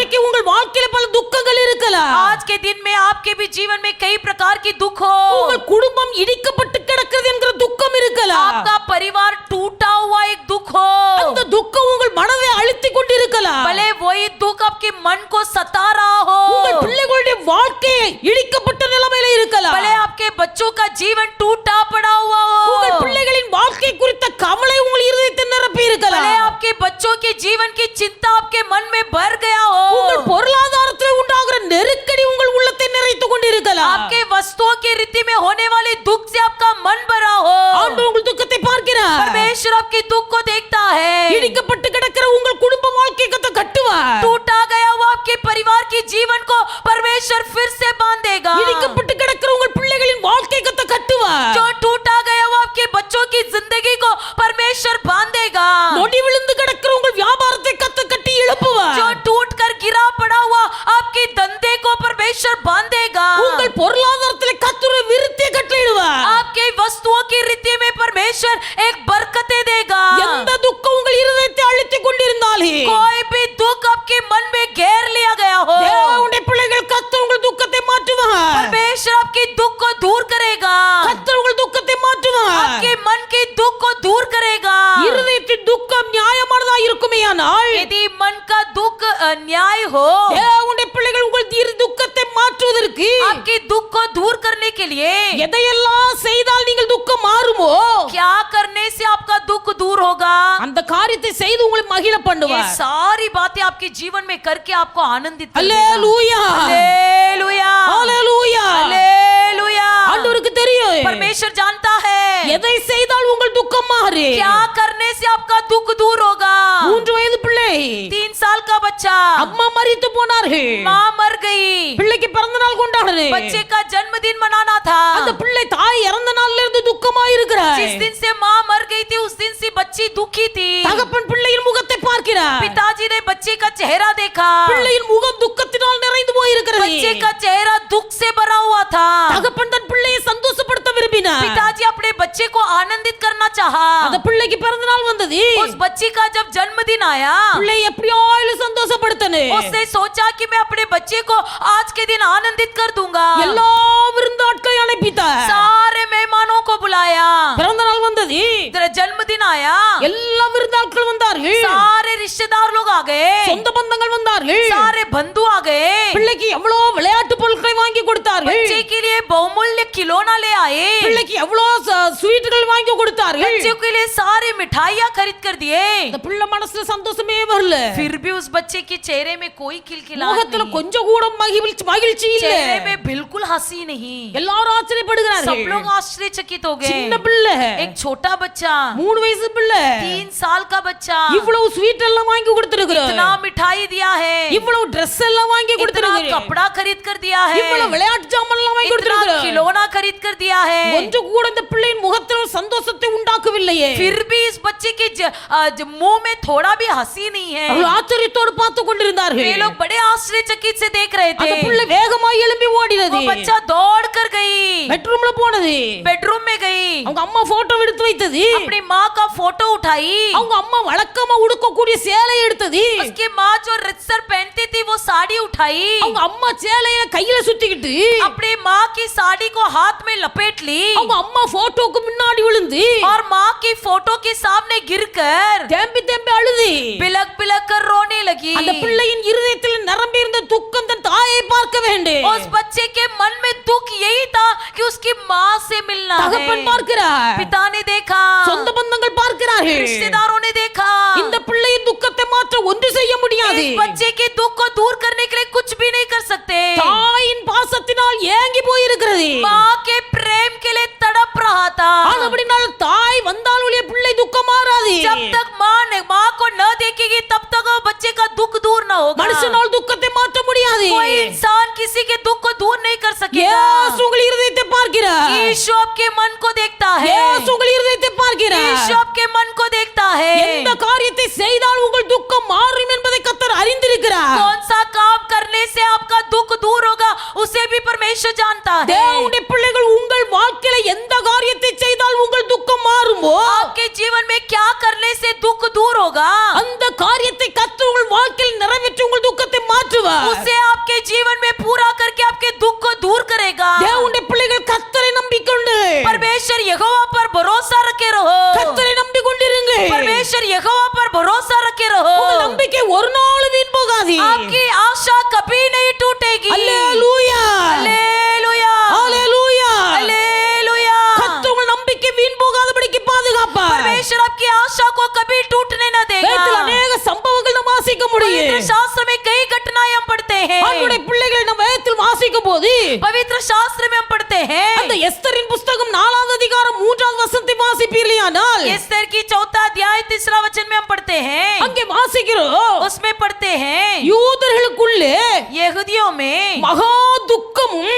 இருக்கலாம்.
आज के दिन में आपके भी जीवन में कई प्रकार की दुख हो.
உங்கள் குடும்பம் இடிக்கப்பட்டு கிடக்கிறது என்கிற துக்கம் இருக்கலாம்.
आपका परिवार टूटा हुआ एक दुख हो.
அந்த துக்கம் உங்கள் மனதை அழுத்திக் கொண்டிருக்கலாம்.
भले वही दुख आपके मन को सता रहा हो.
உங்கள் பிள்ளைகளுடைய வாழ்க்கை இடிக்கப்பட்ட நிலைமையில இருக்கலாம்.
भले आपके बच्चों का जीवन टूटा पड़ा हुआ
உங்கள்
हो.
பிள்ளைகளின் வாழ்க்கை குறித்த கவலை உங்கள் இருதயத்தை நிரப்பி
भले
இருக்கலாம்.
आपके बच्चों के जीवन की चिंता आपके मन में भर गया
உங்கள்
हो.
பொருளாதாரத்தில் உண்டாகிற நெருக்கடி உங்கள் உள்ளத்தை நிறைத்துக் கொண்டிருக்கலாம்.
आपके वस्तुओं की रीति में होने वाले दुख से आपका मन भरा हो.
ஆண்டவர் உங்கள் துக்கத்தை பார்க்கிறார்.
परमेश्वर आपके दुख को देखता है.
இடிக்கப்பட்டு கிடக்கிற உங்கள் குடும்ப வாழ்க்கை கட்டுவார்.
टूटा गया हुआ आपके परिवार की जीवन को परमेश्वर फिर से बांधेगा.
இடிக்கப்பட்டு கிடக்கிற உங்கள் பிள்ளைகளின் வாழ்க்கை கட்டுவார்.
जो टूटा गया हुआ आपके बच्चों की जिंदगी को परमेश्वर बांधेगा.
நொடி விழுந்து கிடக்கிற உங்கள் வியாபாரத்தை கட்டி எழுப்புவார்.
जो टूट कर गिरा पड़ा हुआ आपके धंधे को परमेश्वर बांधेगा.
உங்கள் பொருளாதாரத்தில் கர்த்தர் விருத்தியை கட்டளையிடுவார்.
आपके वस्तुओं की रीति में परमेश्वर एक बरकतें देगा.
எந்த துக்கம் உங்கள் இருதயத்தை அழுத்திக் கொண்டிருந்தாலே
कोई भी दुख आपके मन में घेर लिया गया हो,
தேவனுடைய பிள்ளைகள் கர்த்தர் உங்கள் துக்கத்தை மாற்றுவார்.
परमेश्वर आपके दुख को दूर करेगा.
கர்த்தர் உங்கள் துக்கத்தை மாற்றுவார்.
आपके मन के दुख को दूर करेगा.
இருதயத்தின் துக்கம் நியாயமானதா இருக்குமேயானால்
यदि मन का दुख अन्याय हो,
தேவனுடைய பிள்ளைகள் உங்கள் துக்கத்தை மாற்றுவதற்கு
आपके दुख को दूर करने के लिए
எதையெல்லாம் செய்தால் நீங்கள் துக்கம் மாறுமோ
क्या करने से आपका दुख दूर होगा?
அந்த காரியத்தை செய்து உங்களை மகிழ
ये
பண்ணுவார்.
सारी बातें आपके जीवन में करके आपको आनंदित कर देगा.
அல்லேலூயா
हालेलुया,
அல்லேலூயா.
हालेलुया.
ஆண்டவருக்கு தெரியும்
परमेश्वर जानता है
எதை செய்தால் உங்கள் துக்கம் மாறு.
क्या करने से आपका दुख दूर होगा.
3 வயது பிள்ளை
3 साल का बच्चा,
அம்மா மரித்து போனார்கள்.
माँ मर गई,
பிள்ளைக்கு பிறந்த நாள் கொண்டாடுது.
बच्चे का जन्मदिन मनाना था.
அந்த பிள்ளை தாய் இறந்த நாள்ல இருந்து துக்கமா இருக்கிறார்.
जिस दिन से माँ मर गई थी उस दिन से बच्ची दुखी थी.
தகப்பன் பிள்ளையின் முகத்தை பார்க்கிறார்.
पिताजी ने बच्चे का चेहरा देखा.
பிள்ளையின் முகம் துக்கத்தினால் நிறைந்து போயிருக்கிறது.
बच्चे का चेहरा दुख से भरा हुआ था.
தகப்பன் தன் பிள்ளையை சந்தோஷப்படுத்த விரும்பினார்.
पिताजी अपने बच्चे को आनंदित करना चाहा.
அந்த பிள்ளைக்கு பிறந்த நாள் வந்தது.
उस बच्ची का जब जन्मदिन आया,
பிள்ளை எப்படியாயிலும் சந்தோஷப்படுத்தணும்.
उसने सोचा कि मैं अपने बच्चे को आज के दिन आनंदित कर दूंगा.
எல்லா விருந்தாட்களை அனுப்பித்தார்.
सारे मेहमानों को बुलाया.
பிறந்த நாள் வந்தது.
तेरा जन्मदिन आया,
எல்லா விருந்தாட்கள் வந்தார்கள்.
सारे रिश्तेदार लोग आ गए,
சொந்த பந்தங்கள் வந்தார்கள்.
सारे बंधु आ गए.
பிள்ளைக்கு எவ்வளவு விளையாட்டு பொருட்களை வாங்கி கொடுத்தார்கள்.
बच्चे के लिए बहुमूल्य खिलौना ले आए.
பிள்ளைக்கு எவ்வளவு ஸ்வீட்டுகள் வாங்கி கொடுத்தார்கள்.
बच्चे के लिए सारे मिठाइयाँ खरीद कर दिए.
அந்த பிள்ளை மனசுல சந்தோஷமே வரல.
फिर भी उस बच्चे के चेहरे में कोई खिलखिलाहट
முகத்துல
नहीं,
கொஞ்சம் கூட மகிழ்ச்சி இல்ல.
चेहरे में बिल्कुल हंसी नहीं.
எல்லாரும்
सब
ஆச்சரியப்படுகிறார்கள்.
लोग आश्चर्यचकित हो
சின்ன
गए.
பிள்ளை
एक छोटा बच्चा,
3 வயசு பிள்ளை
3 साल का बच्चा,
இவ்வளவு ஸ்வீட் எல்லாம் வாங்கி கொடுத்திருக்கிறார்.
इतना मिठाई दिया है,
இவ்வளவு Dress எல்லாம் வாங்கி
इतना
கொடுத்திருக்கிறார்.
कपड़ा खरीद कर दिया
இவ்வளவு
है,
விளையாட்டு ஜாமான் எல்லாம் வாங்கி
इतना
கொடுத்திருக்கிறார்.
खिलौना खरीद कर दिया है.
கொஞ்சம் கூட இந்த பிள்ளையின் முகத்தில் ஒரு சந்தோஷத்தை உண்டாக்கவில்லையே.
फिर भी इस बच्चे के मुंह में थोड़ा भी हंसी नहीं है.
அவர்கள் ஆச்சரியத்தோடு பார்த்து
वे
கொண்டிருந்தார்கள்.
लोग बड़े आश्चर्यचकित से देख रहे
அந்த
थे.
பிள்ளை வேகமாய் எழும்பி ஓடினது.
वो बच्चा दौड़ कर गई,
பெட்ரூம்ல போனது.
बेडरूम में गई,
அவங்க அம்மா போட்டோ எடுத்து வைத்தது.
अपनी माँ का फोटो उठाई.
அவங்க அம்மா வழக்கமா உடுக்கக்கூடிய சேலை எடுத்தது.
उसकी माँ जो रितसर पहनती थी वो साड़ी उठाई.
அவங்க அம்மா சேலைய கையில சுத்திக்கிட்டு
अपनी माँ की साड़ी को हाथ में लपेट ली
அவங்க அம்மா போட்டோக்கு முன்னாடி விழுந்து
और माँ की फोटो के सामने गिरकर
தேம்பி தேம்பி அழுது.
बिलक बिलक कर रोने लगी.
அந்த பிள்ளையின் இருதயத்தில் நிரம்பி இருந்த துக்கம் தன் தாயை பார்க்க வேண்டும்.
उस बच्चे के मन में दुख यही था कि उसकी माँ से मिलना
தகப்பன்
है.
பார்க்கிறார்.
पिता ने देखा,
சொந்த பந்தங்கள் பார்க்கிறார்கள்.
रिश्तेदारों ने देखा.
இந்த பிள்ளையின் துக்கத்தை மாற்ற ஒன்று செய்ய முடியாது.
इस बच्चे के दुख को दूर करने के लिए कुछ भी नहीं कर सकते.
தாயின் பாசத்தினால் ஏங்கி போயிருக்கிறது.
माँ के प्रेम के लिए तड़प रहा था.
அப்படினால் தாய் வந்தால் ஒழிய பிள்ளை துக்கம் மாறாது.
जब तक माँ को न देखेगी तब तक वो बच्चे का दुख दूर न होगा.
மனுஷனால் துக்கத்தை மாற்ற முடியாது.
कोई इंसान किसी के दुख को दूर नहीं कर सकेगा.
இயேசு உங்கள் இருதயத்தை பார்க்கிறார்.
यीशु आपके मन को देखता है.
இயேசு உங்கள் இருதயத்தை பார்க்கிறார்.
यीशु आपके मन को देखता है.
எந்த காரியத்தை செய்தால் உங்கள் துக்கம் மாறும் என்பதை கர்த்தர் அறிந்திருக்கிறார்.
कौन सा काम करने से आपका दुख दूर होगा उसे भी परमेश्वर जानता है.
தேவனுடைய பிள்ளைகள் உங்கள் வாழ்க்கையில எந்த காரியத்தை செய்தால் உங்கள் துக்கம் மாறுமோ
आपके जीवन में क्या करने से दुख दूर होगा
அந்த காரியத்தை கர்த்தர் உங்கள் வாழ்க்கையில் நிறைவேற்றி உங்கள் துக்கத்தை மாற்றுவார்.
उसे आपके जीवन में पूरा नहीं टूटेगी।
அல்லேலூயா
हालेलुया
அல்லேலூயா
हालेलुया।
கர்த்தர் உங்கள் நம்பிக்கை வீண் போகாதபடிக்கு பாதுகாப்பார்.
परमेश्वर आपकी आशा को कभी टूटने न देगा।
வேதத்தில் अनेक சம்பவங்கள் நாம் வாசிக்க
पवित्र
முடியும்.
शास्त्र में कई घटनाएं हम पढ़ते हैं।
ஆண்டவருடைய பிள்ளைகளை நாம் வேதத்தில் வாசிக்கும் போது
पवित्र शास्त्र में हम पढ़ते हैं।
அந்த எஸ்தரின் புத்தகம் 4வது அதிகாரம் 3வது வசனத்தை வாசிப்பீர்களானால்
एस्तेर की 4 अध्याय 3 वचन में हम पढ़ते हैं।
அங்கே வாசிக்கிறோம்
उसमें पढ़ते हैं
யூதர்களுக்குள்ளே
यहूदियों में
மகா துக்கமும்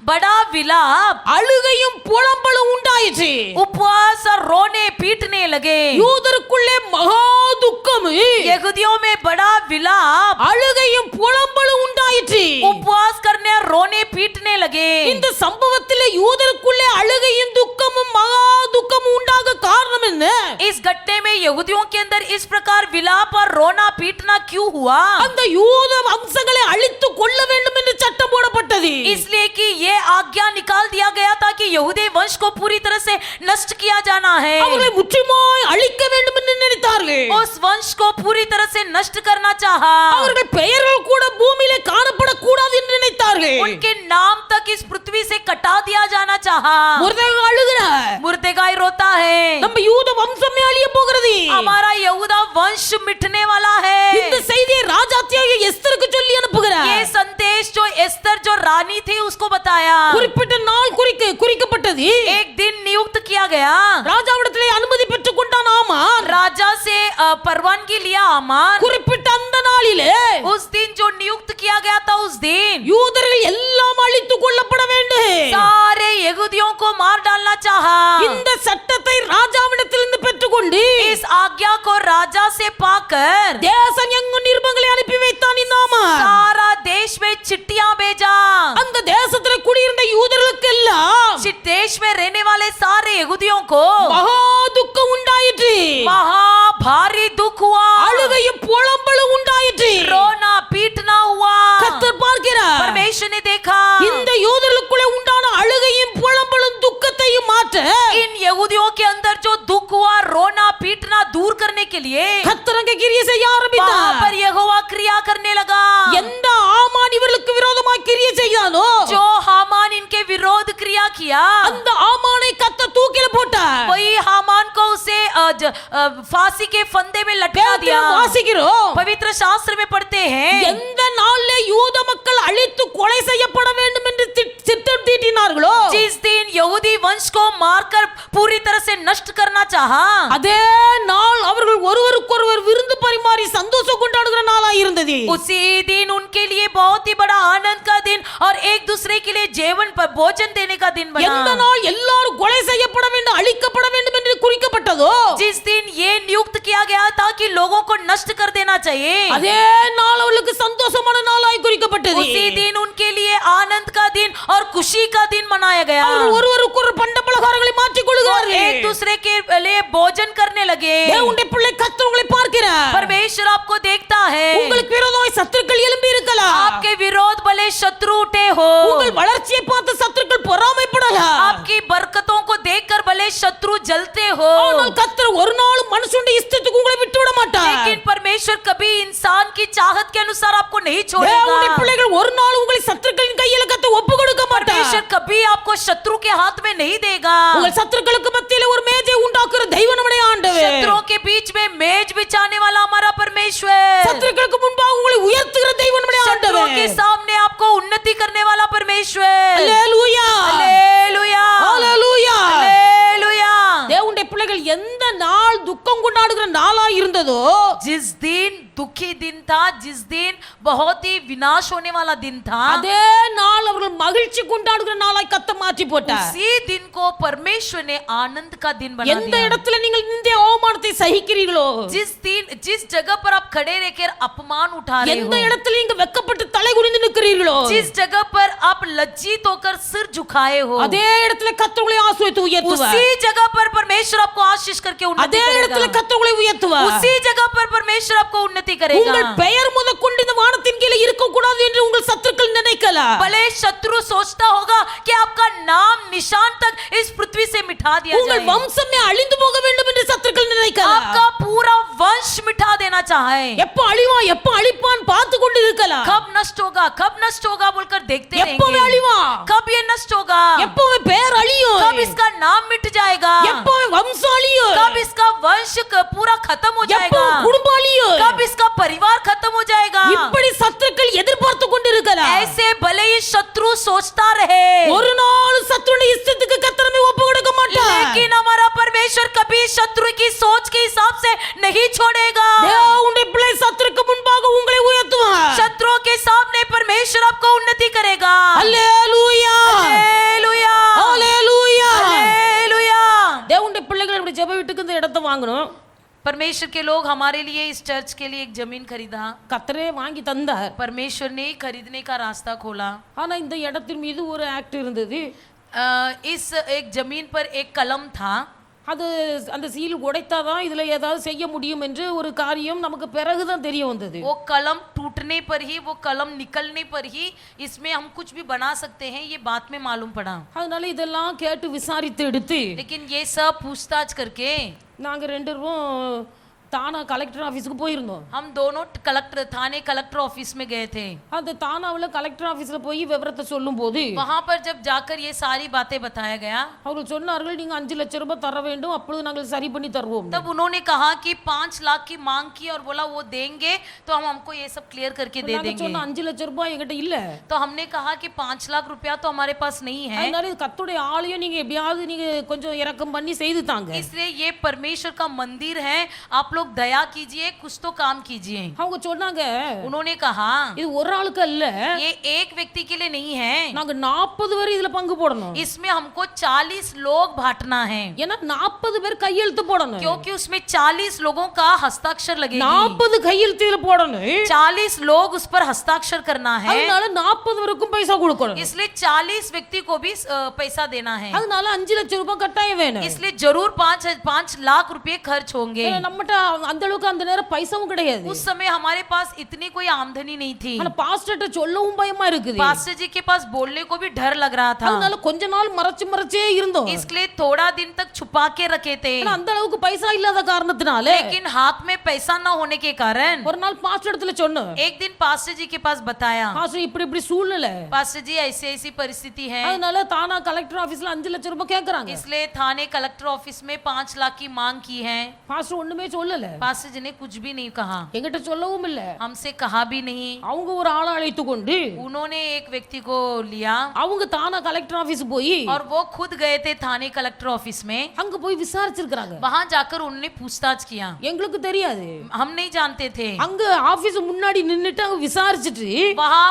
बड़ा विलाप,
அழுகையும் புலம்பலும் உண்டாயிற்று.
उपवास और रोने पीटने लगे।
யூதருக்குள்ளே மகா துக்கமும்
यहूदियों में बड़ा विलाप,
அழுகையும் புலம்பலும் உண்டாயிற்று.
उपवास करने और रोने पीटने लगे।
இந்த சம்பவத்திலே யூதருக்குள்ளே அழுகையும் துக்கமும் மகா துக்கமும் உண்டாக காரணம் என்ன?
इस घटने में यहूदियों के अंदर इस प्रकार विलाप और रोना पीटना क्यों हुआ?
அந்த யூத வம்சங்களை அழித்து கொள்ள வேண்டும் என்று சட்டம் போடப்பட்டது.
इसलिए कि ये आज्ञा निकाल दिया गया था कि यहूदी वंश को पूरी तरह से नष्ट किया जाना है।
அவர்களை முற்றிலுமாய் அழிக்க வேண்டும் என்று நினைத்தார்கள்.
उस वंश को पूरी तरह से नष्ट करना चाहा।
அவர்கள் பெயர்கள் கூட பூமியிலே காணப்படக்கூடாது என்று நினைத்தார்கள்.
उनके नाम तक इस पृथ्वी से कटा दिया जाना चाहा।
முர்தெகாய் அழுகிறார்.
मुर्देगाई रोता है,
நம்ம யூத வம்சமே அழிய போகிறது.
हमारा यहूदा वंश मिटने वाला है।
இந்த செய்தியை ராஜாத்தியாகிய எஸ்தருக்கு சொல்லி அனுப்புகிறார்.
ये संदेश जो एस्तर जो रानी थी उसको बताया।
குறிப்பிட்ட நாள் குறிக்கப்பட்டது.
एक दिन नियुक्त किया गया।
ராஜாவிடத்திலே அனுமதி பெற்றுக் கொண்டான் ஆமான்.
राजा से परवानगी लिया आमान।
குறிப்பிட்ட அந்த நாளிலே
उस दिन जो नियुक्त किया गया था उस दिन
யூதர்கள் எல்லாம் அழித்து கொள்ளப்பட வேண்டும்.
सारे यहूदियों को मार डालना चाहा।
இந்த சட்டத்தை ராஜாவிடத்திலிருந்து பெற்றுக்கொண்டு
इस आज्ञा को राजा से पाकर
தேசம் எங்கும் நிருபங்களை அனுப்பி வைத்தான் இந்த ஆமான்.
सारा देश में चिट्ठियां भेजा।
அந்த தேசத்திலே குடியிருந்த யூதர்களுக்கு எல்லாம்
देश में रहने वाले सारे यहूदियों को
மகா துக்கம் உண்டாயிற்று.
महा भारी दुख हुआ,
அழுகையும் புலம்பலும் உண்டாயிற்று.
रोना पीटना हुआ।
கர்த்தர் பார்க்கிறார்.
परमेश्वर ने देखा
இந்த யூதர்களுக்குள்ளே உண்டான அழுகையும் புலம்பலும் துக்கத்தையும் மாற்ற
इन यहूदियों के अंदर जो दुख हुआ, रोना पीटना दूर करने के लिए
கர்த்தர் அங்கே கிரியை செய்ய
वहां
ஆரம்பித்தார்.
पर यहोवा क्रिया करने लगा।
எந்த ஆமான் இவர்களுக்கு விரோதமாய் கிரியை செய்தானோ
जो हामान इनके विरोध क्रिया किया,
அந்த ஆமானை கர்த்தர் தூக்கில போட்டார்.
वही हामान को उसे फांसी के फंदे में लटका दिया।
வேதத்தில் வாசிக்கிறோம்.
पवित्र शास्त्र में पढ़ते हैं
எந்த நாளிலே யூத மக்கள் அழித்து கொலை செய்யப்பட வேண்டும் என்று திட்டம் தீட்டினார்களோ
जिस दिन यहूदी वंश को मारकर पूरी तरह से नष्ट करना चाहा,
அதே நாள் அவர்கள் ஒருவருக்கொருவர் விருந்து பரிமாறி சந்தோஷம் கொண்டாடுகிற நாளாய் இருந்தது.
उसी दिन उनके लिए बहुत ही बड़ा आनंद का दिन और एक दूसरे के लिए जीवन पर भोजन देने का दिन
எந்த
बना।
நாள் எல்லாரும் கொலை செய்யப்பட வேண்டும் அழிக்கப்பட வேண்டும் என்று குறிக்கப்பட்டதோ
जिस दिन ये नियुक्त किया गया था कि लोगों को नष्ट कर देना चाहिए,
அதே நாள் அவர்களுக்கு சந்தோஷமான நாளாய் குறிக்கப்பட்டது.
उसी दिन उनके लिए आनंद का दिन और खुशी का दिन मनाया गया।
அவர்கள் ஒருவருக்கொருவர் பண்ட பலகாரங்களை மாற்றிக்
और
கொள்கிறார்கள்.
एक दूसरे के लिए भोजन करने लगे।
தேவனுடைய பிள்ளை கர்த்தர் உங்களை பார்க்கிறார்.
परमेश्वर आपको देखता है।
உங்களுக்கு விரோதமாய் சத்துருக்கள் எழும்பி இருக்கலாம்.
आपके विरोध भले शत्रु उठे हो,
உங்கள் வளர்ச்சியை பார்த்து சத்துருக்கள் பொறாமைப்படலாம்.
आपकी बरकतों को देखकर भले शत्रु जलते हो,
ஆனால் கர்த்தர் ஒரு நாளும் மனுஷனுடைய இஷ்டத்துக்கு உங்களை விட்டு விட மாட்டார்.
लेकिन परमेश्वर कभी इंसान की चाहत के अनुसार आपको नहीं
தேவனுடைய
छोड़ेगा।
பிள்ளைகள் ஒரு நாள் உங்களை சத்துருக்களின் கையில கர்த்தர் ஒப்பு கொடுக்க மாட்டார்.
परमेश्वर कभी आपको शत्रु के हाथ में नहीं देगा।
உங்கள் சத்துருக்களுக்கு மத்தியில ஒரு மேஜை உண்டாக்குற தெய்வம் நம்முடைய ஆண்டவர்.
शत्रुओं के बीच में मेज बिछाने वाला हमारा परमेश्वर,
சத்துருக்களுக்கு முன்பாக உங்களை உயர்த்துகிற தெய்வம் நம்முடைய
शत्रुओं के
ஆண்டவர்.
सामने आपको उन्नति करने वाला परमेश्वर।
அல்லேலூயா
हालेलुया
அல்லேலூயா.
हालेलुया।
தேவனுடைய பிள்ளைகள் எந்த நாள் துக்கம் கொண்டாடுகிற நாளா இருந்ததோ
जिस दिन दुखी दिन था, जिस दिन बहुत ही विनाश होने वाला दिन था,
அதே நாள் அவர்கள் மகிழ்ச்சி கொண்டாடுகிற நாளாய் கர்த்தர் மாற்றி போட்டார்.
उसी दिन को परमेश्वर ने आनंद का दिन बना
எந்த
दिया।
இடத்துல நீங்கள் இந்த அவமானத்தை சகிக்கிறீர்களோ
जिस जगह पर आप खड़े रहकर अपमान उठा रहे
எந்த
हो,
இடத்துல நீங்க வெட்கப்பட்டு தலை குனிந்து நிற்கிறீர்களோ
जिस जगह पर आप लज्जित होकर सिर झुकाए हो,
அதே இடத்துல கர்த்தர் உங்களை ஆசீர்வதித்து உயர்த்துவார்.
उसी जगह पर परमेश्वर आपको आशीष करके उन्नति
அதே இடத்துல
करेगा।
கர்த்தர் உங்களை உயர்த்துவார்.
उसी जगह पर परमेश्वर आपको उन्नति
உங்கள்
करेगा।
பெயர் முதற்கொண்டு இந்த வானத்தின் கீழே இருக்க கூடாது என்று உங்கள் சத்துருக்கள் நினைக்கலாம்.
भले शत्रु सोचता होगा कि आपका नाम निशान तक इस पृथ्वी से मिटा दिया
உங்கள்
जाए,
வம்சமே அழிந்து போக வேண்டும் என்று சத்துருக்கள் நினைக்கலாம்.
आपका पूरा वंश मिटा देना चाहे,
எப்ப அழிவான் எப்ப அழிப்பான் பார்த்து கொண்டு இருக்கலாம்.
कब नष्ट होगा बोलकर देखते
எப்பவே
रहेंगे,
அழிவான்,
कब ये नष्ट होगा,
எப்பவே பேர் அழியும்,
कब इसका नाम मिट जाएगा,
எப்பவே வம்சம் அழியும்,
कब इसका वंश पूरा खत्म हो जाएगा,
எப்பவே குடும்பம் அழியும்.
कब इसका परिवार खत्म हो जाएगा।
இப்படி சத்துருக்கள் எதிர்பார்த்து கொண்டிருக்கலாம்.
ऐसे भले ही शत्रु सोचता रहे,
ஒரு நாள் சத்துருடைய இஷ்டத்துக்கு கர்த்தர் நம்மை ஒப்பு கொடுக்க மாட்டார்.
लेकिन हमारा परमेश्वर कभी शत्रु की सोच के हिसाब से नहीं छोड़ेगा।
தேவனுடைய பிள்ளை சத்துருக்கு முன்பாக உங்களை உயர்த்துவார்.
शत्रुओं के सामने परमेश्वर आपको उन्नति करेगा।
அல்லேலூயா,
हालेलुया,
அல்லேலூயா.
हालेलुया।
தேவனுடைய பிள்ளைகள் இப்படி ஜெப வீட்டுக்கு இந்த இடத்தை வாங்கணும்.
परमेश्वर के लोग हमारे लिए इस चर्च के लिए एक जमीन खरीदा,
கர்த்தரே வாங்கி தந்தார்.
परमेश्वर ने खरीदने का रास्ता खोला।
ஆனா இந்த இடத்தின் மீது ஒரு ஆக்ட் இருந்தது.
इस एक जमीन पर एक कलम था,
அது அந்த சீல் உடைத்தாதான் இதுல ஏதாவது செய்ய முடியும் என்று ஒரு காரியம் நமக்கு பிறகுதான் தெரிய வந்தது.
वो कलम टूटने पर ही, वो कलम निकलने पर ही इसमें हम कुछ भी बना सकते हैं, ये बात में मालूम पड़ा।
அதனால இதெல்லாம் கேட்டு விசாரித்து எடுத்து
लेकिन ये सब पूछताछ करके
நாங்க 2 பேரும் தானா கலெக்டர் ஆபீஸ்க்கு போயிருந்தோம்.
हम दोनों थाने कलेक्टर ऑफिस में गए थे।
அந்த தானாவுல கலெக்டர் ஆபீஸ்ல போய் விவரத்தை சொல்லும்போது
वहां पर जब जाकर ये सारी बातें बताया गया,
அவர்கள் சொன்னார்கள் நீங்க 5 லட்சம் ரூபாய் தர வேண்டும், அப்பொழுது நாங்கள் சரி பண்ணி தருவோம்.
तब उन्होंने कहा कि 5 लाख की मांग की और बोला वो देंगे तो हम हमको ये सब क्लियर करके दे
நாங்க
देंगे।
சொன்ன 5 லட்சம் ரூபாய் என்கிட்ட இல்ல.
तो हमने कहा कि 5 लाख रुपया तो हमारे पास नहीं है,
அதனால இது கர்த்தருடைய ஆலயம், நீங்க எப்படியாவது நீங்க கொஞ்சம் இரக்கம் பண்ணி செய்து தாங்க.
इसलिए ये परमेश्वर का मंदिर है, आप लोग दया कीजिए, कुछ तो काम कीजिए।
அவங்க சொன்னாங்க
उन्होंने कहा
இது ஒரு ஆளுக்கு அல்ல,
ये एक व्यक्ति के लिए नहीं है,
நாங்க 40 பேர் இதுல பங்கு போடணும்.
इसमें हमको 40 लोग बांटना है,
ஏன்னா 40 பேர் கையெழுத்து போடணும்.
क्योंकि उसमें 40 लोगों का हस्ताक्षर लगेगी,
40 கையெழுத்து இதுல போடணும்.
40 लोग उस पर हस्ताक्षर करना है,
அதனால 40 பேருக்கும் பைசா கொடுக்கணும்.
इसलिए 40 व्यक्ति को भी पैसा देना है,
அதனால 5 லட்சம் ரூபாய் கட்டாயம் வேணும்.
इसलिए जरूर 5 लाख रुपए खर्च होंगे।
ஏன்னா நம்மட்ட அந்த அளவுக்கு அந்த நேரம் பைசாவும் கிடையாது.
उस समय हमारे पास इतनी कोई आमदनी नहीं थी,
ஆனா பாஸ்டர்ட்ட சொல்லவும் பயமா இருக்குது.
पास्टर जी के पास बोलने को भी डर लग रहा था,
அதனால கொஞ்ச நாள் மறைச்சே இருந்தோம்.
इसलिए थोड़ा दिन तक छुपा के रखे थे।
ஆனா அந்த அளவுக்கு பைசா இல்லாத காரணத்தினால
लेकिन हाथ में पैसा ना होने के कारण
ஒரு நாள் பாஸ்டர் இடத்துல சொன்னோம்.
एक दिन पास्टर जी के पास बताया,
பாஸ்டர் இப்படி சூழ்நிலை,
पास्टर जी ऐसी ऐसी परिस्थिति है,
அதனால தானா கலெக்டர் ஆபீஸ்ல 5 லட்சம் ரூபாய் கேக்குறாங்க.
इसलिए थाने कलेक्टर ऑफिस में 5 लाख की मांग की है।
பாஸ்டர் ஒண்ணுமே சொல்லல,
पास्टर जी ने कुछ भी नहीं कहा,
என்கிட்ட சொல்லவும் இல்ல.
हमसे कहा भी नहीं।
அவங்க ஒரு ஆளை அழைத்து கொண்டு
उन्होंने एक व्यक्ति को लिया
அவங்க தானா கலெக்டர் ஆபீஸ் போய்
और वो खुद गए थे थाने कलेक्टर ऑफिस में,
அங்க போய் விசாரிச்சிருக்காங்க.
वहां जाकर उन्होंने पूछताछ किया,
எங்களுக்கு தெரியாது.
हम नहीं जानते थे।
அங்க ஆபீஸ் முன்னாடி நின்னுட்டு அவங்க விசாரிச்சிட்டு
वहां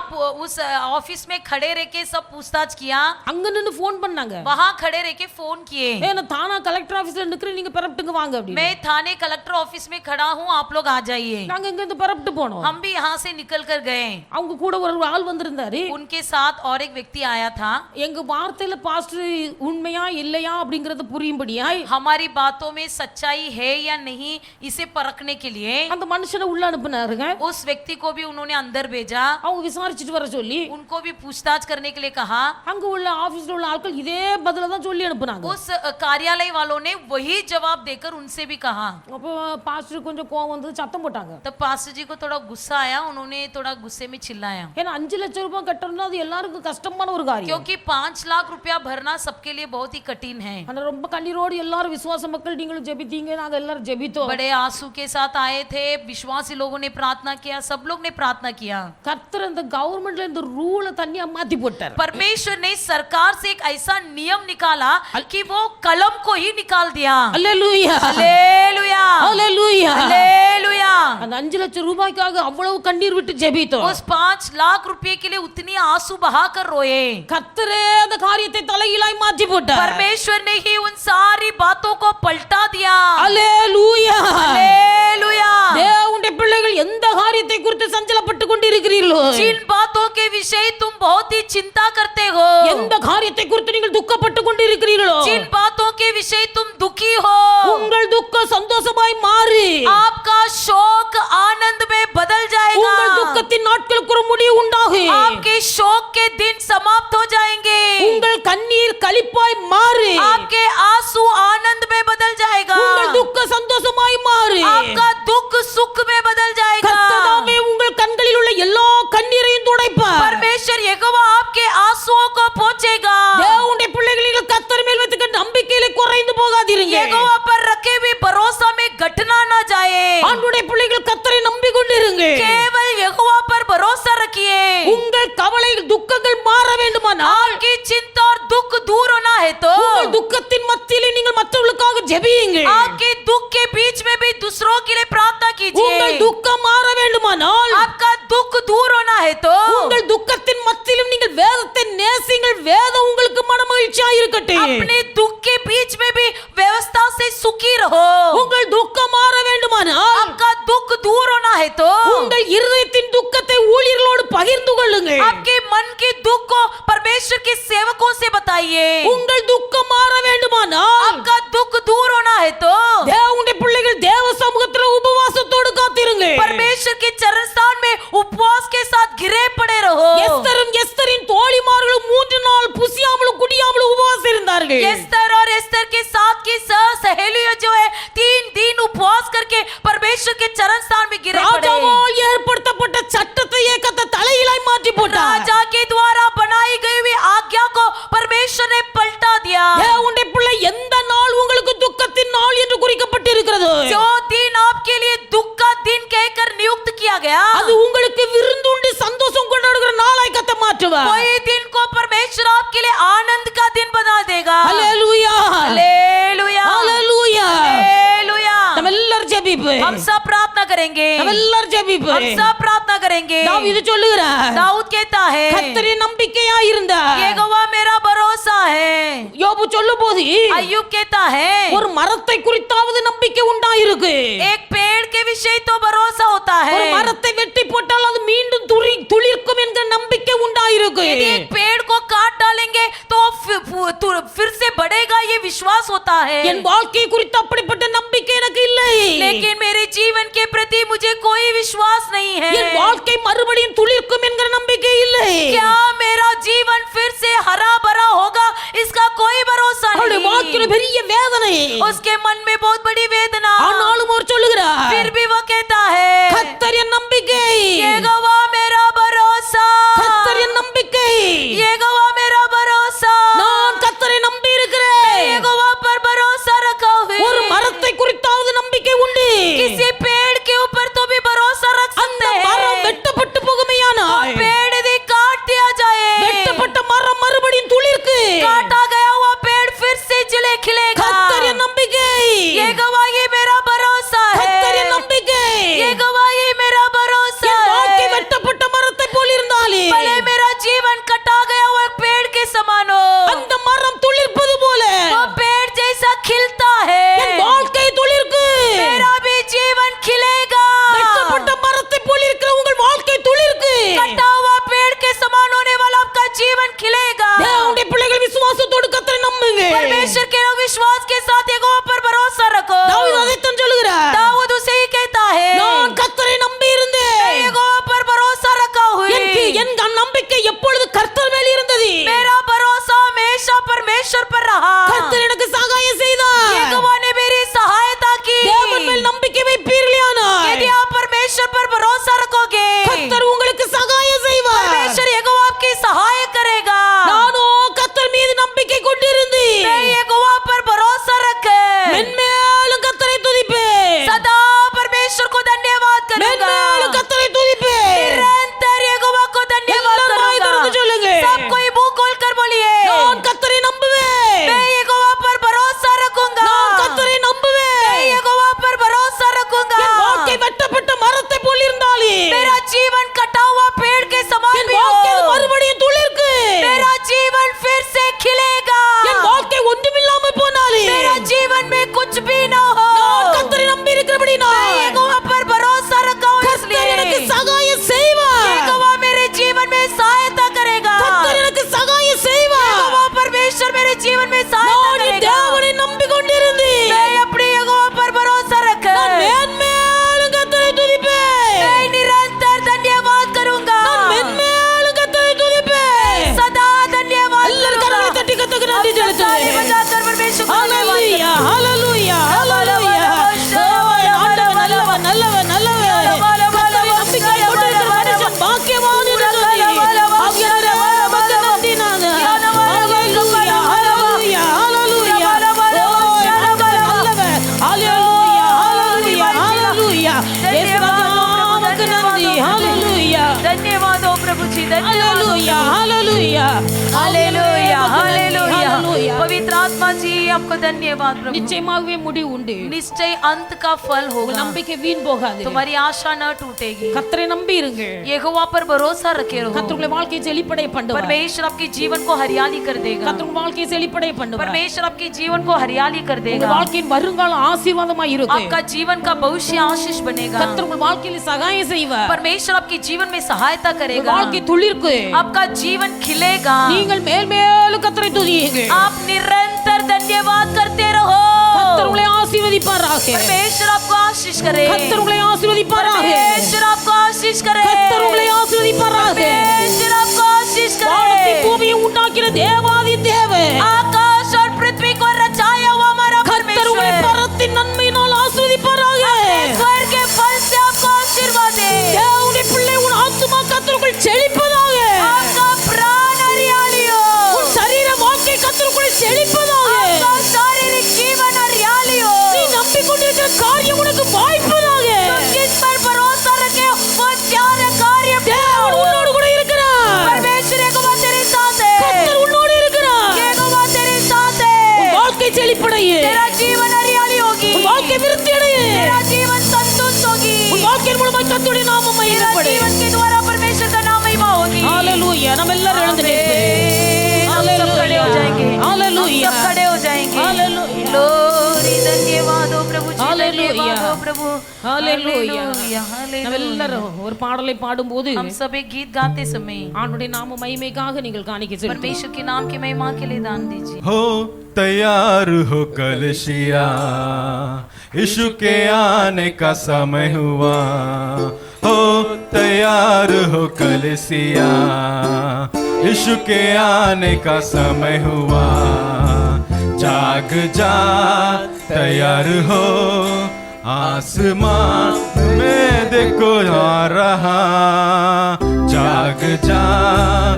उस ऑफिस में खड़े रह के सब पूछताछ किया,
அங்க நின்னு போன் பண்ணாங்க.
वहां खड़े रह के फोन किए,
நான் தானா கலெக்டர் ஆபீஸ்ல நிக்கிறேன், நீங்க பெறப்ட்டுங்க வாங்க அப்படி.
मैं थाने कलेक्टर ऑफिस में खड़ा हूँ, आप लोग आ जाइए।
நாங்க இங்க இருந்து பெறப்ட்டு போனோம்.
हम भी यहाँ से निकल कर गए,
அவங்க கூட ஒரு ஆள் வந்திருந்தாரு.
उनके साथ और एक व्यक्ति आया था।
எங்க வார்த்தையில பாஸ்டர் உண்மையா இல்லையா அப்படிங்கறது புரியும்படியாய்
हमारी बातों में सच्चाई है या नहीं इसे परखने के लिए
அந்த மனுஷனை உள்ள அனுப்புனாருங்க.
उस व्यक्ति को भी उन्होंने अंदर भेजा,
அவங்க விசாரிச்சிட்டு வர சொல்லி
उनको भी पूछताछ करने के लिए कहा।
அங்க உள்ள ஆபீஸ்ல உள்ள ஆட்கள் இதே பதில தான் சொல்லி அனுப்புனாங்க.
उस कार्यालय वालों ने वही जवाब देकर उनसे भी कहा।
அப்போ பாஸ்டர் கொஞ்சம் கோவம் வந்து சத்தம் போட்டாங்க.
तब पास्टर जी को थोड़ा गुस्सा आया, उन्होंने थोड़ा गुस्से में चिल्लाया,
ஏன்னா 5 லட்சம் ரூபாய் கட்டணும்னா அது எல்லாருக்கும் கஷ்டமான ஒரு காரியம்.
क्योंकि 5 लाख रुपया भरना सबके लिए बहुत ही कठिन है।
ஆனா ரொம்ப கண்ணீரோடு எல்லாரும் விசுவாச மக்கள் நீங்களும் ஜெபித்தீங்க, நாங்க எல்லாரும் ஜெபித்தோம்.
बड़े आंसू के साथ आए थे, विश्वासी लोगों ने प्रार्थना किया, सब लोग ने प्रार्थना किया।
கர்த்தர் அந்த கவர்மெண்ட்ல இந்த ரூலை தனியா மாத்தி போட்டார்.
परमेश्वर ने सरकार से एक ऐसा नियम निकाला कि वो कलम को ही निकाल दिया।
அல்லேலூயா,
हालेलुया,
அல்லேலூயா.
हालेलुया।
அந்த 5 லட்சம் ரூபாய்க்காக அவ்வளவு கண்ணீர் விட்டு ஜெபித்தோம்.
उस 5 लाख रुपए के लिए उतनी आंसू बहाकर रोए।
கர்த்தரே அந்த காரியத்தை தலைகீழாய் மாற்றி போட்டார்.
परमेश्वर ने ही उन सारी बातों को पलटा दिया।
அல்லேலூயா,
हालेलुया।
தேவனுடைய பிள்ளைகள் எந்த காரியத்தை குறித்து சஞ்சலப்பட்டு கொண்டிருக்கிறீர்களோ,
जिन बातों के विषय तुम बहुत ही चिंता करते हो,
எந்த காரியத்தை குறித்து நீங்கள் துக்கப்பட்டு கொண்டிருக்கிறீர்களோ,
जिन बातों के विषय तुम दुखी हो,
உங்கள் துக்கம் சந்தோஷமாய் மாறி
आपका शोक आनंद में बदल जाएगा।
உங்கள் துக்கத்தின் நாட்களுக்கு ஒரு முடிவு உண்டாகும்.
आपके शोक के दिन समाप्त हो जाएंगे।
உங்கள் கண்ணீர் களிப்பாய் மாறி
आपके आंसू आनंद में बदल जाएगा।
உங்கள் துக்கம் சந்தோஷமாய் மாறி
आपका दुख सुख में बदल जाएगा।
கர்த்தர் தாமே உங்கள் கண்களில் உள்ள எல்லா துடைப்பார்.
परमेश्वर यहोवा आपके आंसुओं को पोंछेगा.
தேவனுடைய பிள்ளைகள் நீங்கள் கர்த்தர் மேல் வைத்துக்க நம்பிக்கையிலே குறைந்து போகாதீருங்க.
यहोवा पर रखे हुए भरोसा में घटना ना जाए.
ஆண்டவருடைய பிள்ளைகள் கர்த்தரை நம்பிக்கொண்டிருங்க.
केवल यहोवा पर भरोसा रखिए.
உங்கள் கவலைகள் துக்கங்கள் மாற வேண்டுமானால்
आपकी चिंता और दुख दूर होना है तो
உங்கள் துக்கத்தின் மத்தியிலே நீங்கள் மற்றவர்களுக்காக ஜெபியுங்க.
आपके दुख के बीच में भी दूसरों के लिए प्रार्थना
உங்கள்
कीजिए.
துக்கம் மாற வேண்டுமானால்
आपका दुख दूर होना है तो
உங்கள் துக்கத்தின் மத்தியிலும் நீங்கள் வேதத்தை நேசிங்கள். வேதம் உங்களுக்கு மனமகிழ்ச்சியா இருக்கட்டும்.
अपने दुख के बीच में भी व्यवस्था से सुखी रहो.
உங்கள் துக்கம் மாற வேண்டுமானால்
आपका दुख दूर होना है तो
உங்கள் இருதயத்தின் துக்கத்தை ஊழியர்களோடு பகிர்ந்து கொள்ளுங்கள்.
आपके मन के दुख को परमेश्वर के सेवकों से बताइए.
உங்கள் துக்கம் மாற வேண்டுமானால்
आपका दुख दूर होना है तो
தேவனுடைய பிள்ளைகள் தேவ சமூகத்தில் உபவாசத்தோடு காத்திருங்க.
परमेश्वर के चरण स्थान में उपवास के साथ घिरे पड़े रहो.
எஸ்தரின் தோழிமார்களும் 3 நாள் புசியாமலும் குடியாமலும் உபவாசம் இருந்தார்கள்.
एस्तर और एस्तर के साथ की सहेलियां जो है 3 दिन उपवास करके परमेश्वर के चरण स्थान में गिरे पड़े.
ராஜாவால் ஏற்படுத்தப்பட்ட சட்டத்தையே கர்த்தர் தலையிலாய் மாற்றி போட்டார்.
राजा के द्वारा बनाई गई हुई आज्ञा को परमेश्वर ने पलटा दिया.
தேவனுடைய பிள்ளை எந்த நாள் உங்களுக்கு துக்கத்தின் நாள் என்று குறிக்கப்பட்டிருக்கிறது
जो दिन आपके लिए दुख का दिन कहकर नियुक्त किया गया
அது உங்களுக்கு விருந்துண்டு சந்தோஷம் கொண்டாடுகிற நாளாய் கர்த்தர் மாற்றுவார்.
वही दिन को परमेश्वर आपके लिए आनंद का दिन बना देगा.
ஹalleluya
हालेलुया
ஹalleluya.
हालेलुया.
நம்ம எல்லாரும் ஜெபிப்போம்.
हम सब प्रार्थना करेंगे.
நம்ம எல்லாரும் ஜெபிப்போம்.
हम सब प्रार्थना करेंगे.
தாவீது சொல்லுகிறார்,
दाऊद कहता है
கர்த்தரே நம்பிக்கையா இருந்தார்.
यहोवा मेरा भरोसा है.
யோபு சொல்லும்போது
अय्यूब कहता है
ஒரு மரத்தை குறித்தாவது நம்பிக்கை உண்டாயிருக்கு.
एक पेड़ के विषय तो भरोसा होता है.
ஒரு மரத்தை வெட்டி போட்டால் அது மீண்டும் துளிர்க்கும் என்கிற நம்பிக்கை உண்டாயிருக்கு.
यदि एक पेड़ को काट डालेंगे तो फिर से बढ़ेगा ये विश्वास होता है.
என் வாழ்க்கை குறித்து அப்படிப்பட்ட நம்பிக்கை எனக்கு இல்லை.
लेकिन मेरे जीवन के प्रति मुझे कोई विश्वास नहीं है.
என் வாழ்க்கை மறுபடியும் துளிர்க்கும் என்கிற நம்பிக்கை இல்லை.
क्या मेरा जीवन फिर से हरा भरा होगा इसका कोई भरोसा
அவருடைய வாழ்க்கையில
नहीं.
பெரிய வேதனை.
उसके मन में बहुत बड़ी वेदना.
ஆனாலும் அவர் சொல்லுகிறார்,
फिर भी वो कहता है
கர்த்தர் என் நம்பிக்கை.
यहोवा मेरा भरोसा.
கர்த்தர் என் நம்பிக்கை.
यहोवा मेरा भरोसा.
நான் கர்த்தரை நம்பி இருக்கிறேன்.
यहोवा पर भरोसा रखा हुआ
ஒரு
है.
மரத்தை குறித்தாவது நம்பிக்கை உண்டு.
किसी पेड़ के ऊपर तो भी भरोसा रख
அந்த
सकते
மரம்
हैं.
வெட்டப்பட்டு போகுமேயானால்
पेड़ यदि काट दिया जाए
வெட்டப்பட்ட மரம் மறுபடியும் துளிர்க்கு.
काटा गया हुआ पेड़ फिर से खिलेगा.
கர்த்தர் என் நம்பிக்கை.
यहोवा ये मेरा भरोसा है.
கர்த்தர் என் நம்பிக்கை.
जी धन्यवाद हो
hallelujah hallelujah
hallelujah hallelujah
hallelujah
पवित्र आत्मा जी आपको धन्यवाद प्रभु
நிச்சயமாகவே முடிவு உண்டு
निश्चय अंत का फल
உங்க
होगा
நம்பிக்கை வீண் போகாது
तुम्हारी आशा न टूटेगी
கர்த்தரை நம்பி இருங்க
यहोवा पर भरोसा रखे रहो
கர்த்தர் உங்களை வாழ்க்கையை செழிப்படைய பண்ணுவார்
परमेश्वर आपके जीवन को हरियाली कर देगा
கர்த்தர் உங்க வாழ்க்கையை செழிப்படைய பண்ணுவார்
परमेश्वर आपके जीवन को हरियाली कर
உங்க
देगा
வாழ்க்கையின் வருங்காலம் ஆசீர்வாதமாய் இருக்கும்
आपका जीवन का भविष्य आशीष बनेगा
கர்த்தர் உங்க வாழ்க்கையில சகாயம் செய்வார்
परमेश्वर आपके जीवन में सहायता
உங்க
करेगा
வாழ்க்கை துளிர்க்கு
आपका जीवन खिलेगा
நீங்கள் மேல் கர்த்தரை துதியுங்கள்
आप निरंतर धन्यवाद करते रहो
கர்த்தர் உங்களை ஆசீர்வதிப்பாராக
परमेश्वर आपको आशीष करे
கர்த்தர் உங்களை ஆசீர்வதிப்பாராக
परमेश्वर आपको आशीष करे
கர்த்தர் உங்களை ஆசீர்வதிப்பாராக
परमेश्वर आपको आशीष
வானத்தை
करे
பூமியை உண்டாக்கிற தேவாதி தேவன்
आकाश और पृथ्वी को रचाया हुआ हमारा
கர்த்தர் உங்களை
परमेश्वर
பரத்தின் நன்மையினால் ஆசீர்வதிப்பாராக
स्वर्ग के फल से आपको आशीर्वाद दे
தேவனுடைய பிள்ளை உன் ஆத்துமா கர்த்தருக்குள் செழிப்பதாக
आपका प्राण हरियाली हो
உன் சரீர வாழ்க்கை கர்த்தருக்குள் செழிப்பதாக
आपका शारीरिक जीवन हरियाली हो
நீ நம்பிக்கொண்டிருக்கிற காரியம் உனக்கு வாய்ப்பதாக
तुम जिस पर भरोसा रखे हो वो सारे कार्य
தேவன் உன்னோடு கூட இருக்கிறார்
परमेश्वर यहोवा तेरे साथ है
கர்த்தர் உன்னோடு இருக்கிறார்
यहोवा तेरे साथ है
உன் வாழ்க்கை செழிப்படைய
तेरा जीवन हरियाली होगी
உன் வாழ்க்கை விருத்தி அடைய
तेरा जीवन संतुष्ट होगी
உன் வாழ்க்கையின் மூலமாய் கர்த்தருடைய நாமம்
तेरा
மகிமைப்படும்
जीवन के द्वारा परमेश्वर का नाम महिमा होगी
ஹalleluya நம்ம எல்லாரும் எழுந்து
हम सब खड़े हो जाएंगे
हालेलुया
सब खड़े हो जाएंगे
हालेलुया
ग्लोरी धन्यवाद हो प्रभु जी
हालेलुया
धन्यवाद हो प्रभु
ஹalleluya
हालेलुया
நம்ம
हालेलुया
எல்லாரும் ஒரு பாடலை பாடும்போது
हम सब एक गीत गाते समय
ஆண்டுடைய நாம மகிமைக்காக நீங்கள் காணிக்கை செலுத்துங்கள்
परमेश्वर के नाम की महिमा के लिए दान दीजिए
हो तैयार हो कलशिया यीशु के आने का समय हुआ हो तैयार हो कलशिया यीशु के आने का समय हुआ जाग जा तैयार हो आसमान में देखो आ रहा जाग जा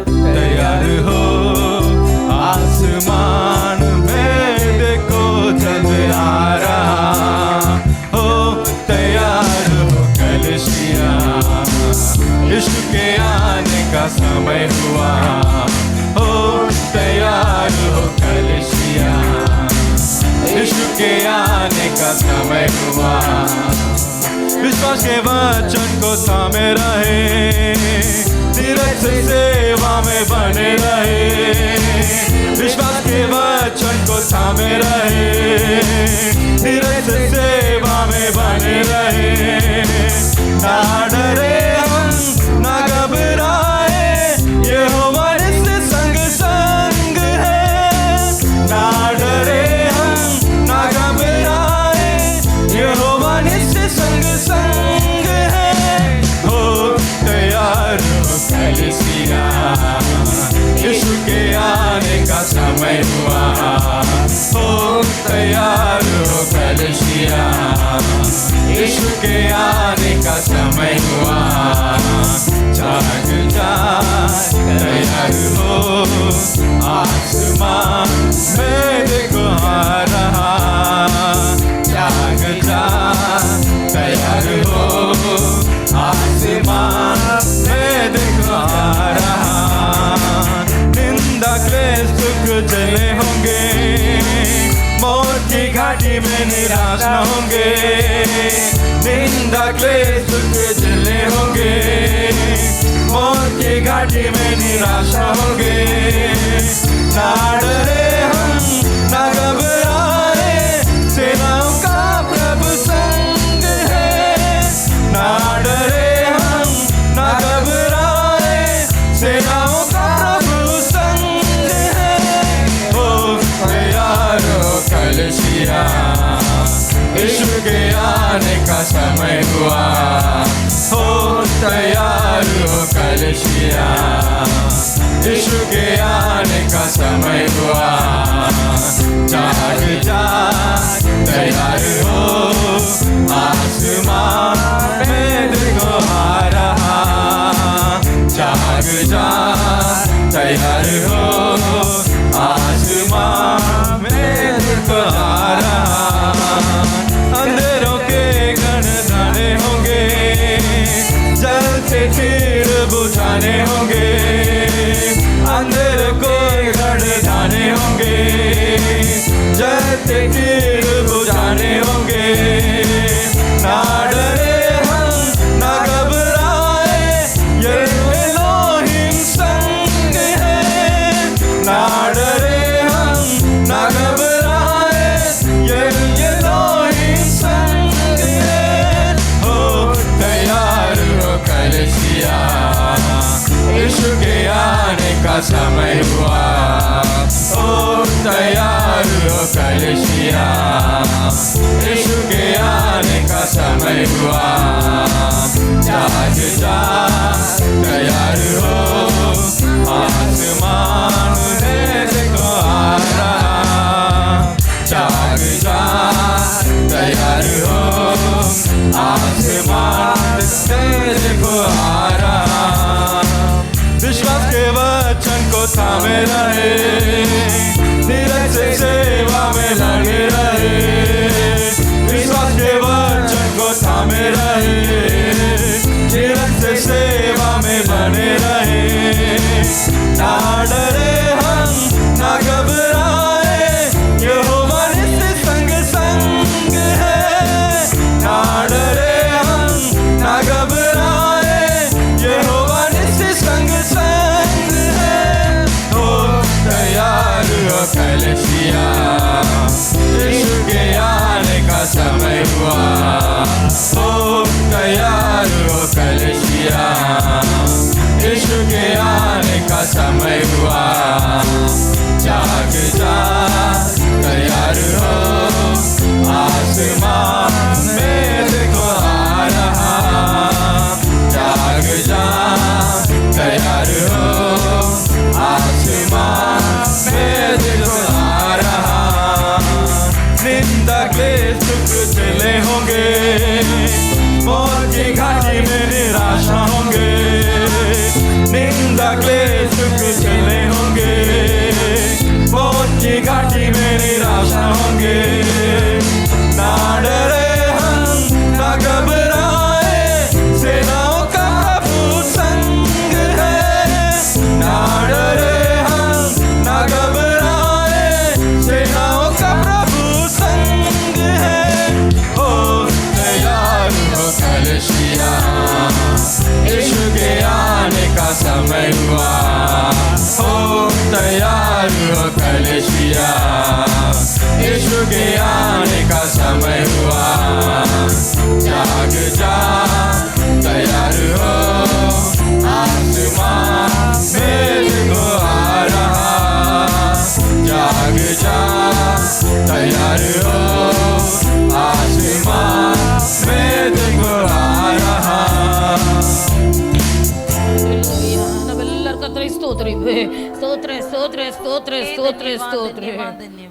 तैयार हो आसमान में देखो जब आ रहा हो तैयार हो कलशिया यीशु के आने का समय हुआ हो तैयार हो कलशिया यीशु के आने का समय हुआ विश्वास के वचन को थामे रहे धीरज से सेवा में बने रहे विश्वास के वचन को थामे रहे धीरज से सेवा में बने रहे ना डरे हम ना घबराए यहोवा इससे संग संग है ना डरे हम ना घबराए यहोवा इससे संग संग है हो तैयार हो कलीसिया यीशु के आने का समय हुआ हो तैयार हो कलीसिया यीशु के आने का समय हुआ जाग जा तैयार हो आसमान में देखो आ रहा जाग जा तैयार हो आसमान में देखो आ रहा निंदा क्लेश दुख चले होंगे मौत की घाटी में निराश न होंगे निंदा क्लेश दुख चले होंगे मौत की घाटी में निराश न होंगे ना डरे हम ना घबराए सेनाओं का प्रभु संग है ना डरे हम ना घबराए सेनाओं का प्रभु संग है हो तैयार हो कलशिया यीशु के आने का समय हुआ हो तैयार हो कलशिया यीशु के आने का समय हुआ जाग जा तैयार हो आसमान में देखो आ रहा जाग जा तैयार हो आसमान में देखो आ रहा अंधेरों के गण दाने होंगे जल से तीर बुझाने होंगे, अंधेरे को गड़ जाने होंगे, जलते कीड़ बुझाने होंगे। ना डरे हम ना घबराए, ये एलोहिम संग है। ना डरे हम ना घबराए, ये एलोहिम संग है। हो तैयार हो कलीसिया, यीशु के आने का समय हुआ। ओ तैयार हो कलीसिया, यीशु के आने का समय हुआ। जाग जा तैयार हो, आसमान में देखो आ रहा। जाग जा तैयार हो, आसमान से देखो आ रहा। विश्वास के वचन को थामे रहे, धीरज से सेवा में लगे रहे। विश्वास के वचन को थामे रहे, धीरज से सेवा में बने रहे। ना डरे हम ना घबराए, यहोवा नित्य संग संग है। ना डरे हम ना घबराए, यहोवा नित्य संग संग है। हो तैयार हो कलीसिया, यीशु के आने का समय हुआ। हो तैयार हो कलीसिया, यीशु के आने का समय हुआ। जाग जा तैयार हो, आसमान में देखो आ रहा। जाग जा तैयार हो, आसमान में देखो आ रहा। निंदा क्लेश दुख चले होंगे, मौत की घाटी में निराशा होंगे। निंदा क्लेश दुख चले होंगे, मौत की घाटी में निराशा होंगे। ना डरे हम ना घबराए, सेनाओं का प्रभु संग है। ना डरे हम ना घबराए, सेनाओं का प्रभु संग है। हो तैयार हो कलीसिया, यीशु के आने का समय हुआ। हो तैयार हो कलीसिया, यीशु के आने का समय हुआ। जाग जा तैयार हो, आसमान में देखो आ रहा। जाग जा तैयार हो, आसमान में देखो आ रहा।
ஹல்லேலூயா. நாமெல்லரும் கர்த்தரை ஸ்தோத்திரிப்போம். ஸ்தோத்திரம் ஸ்தோத்திரம் ஸ்தோத்திரம் ஸ்தோத்திரம் ஸ்தோத்திரம்.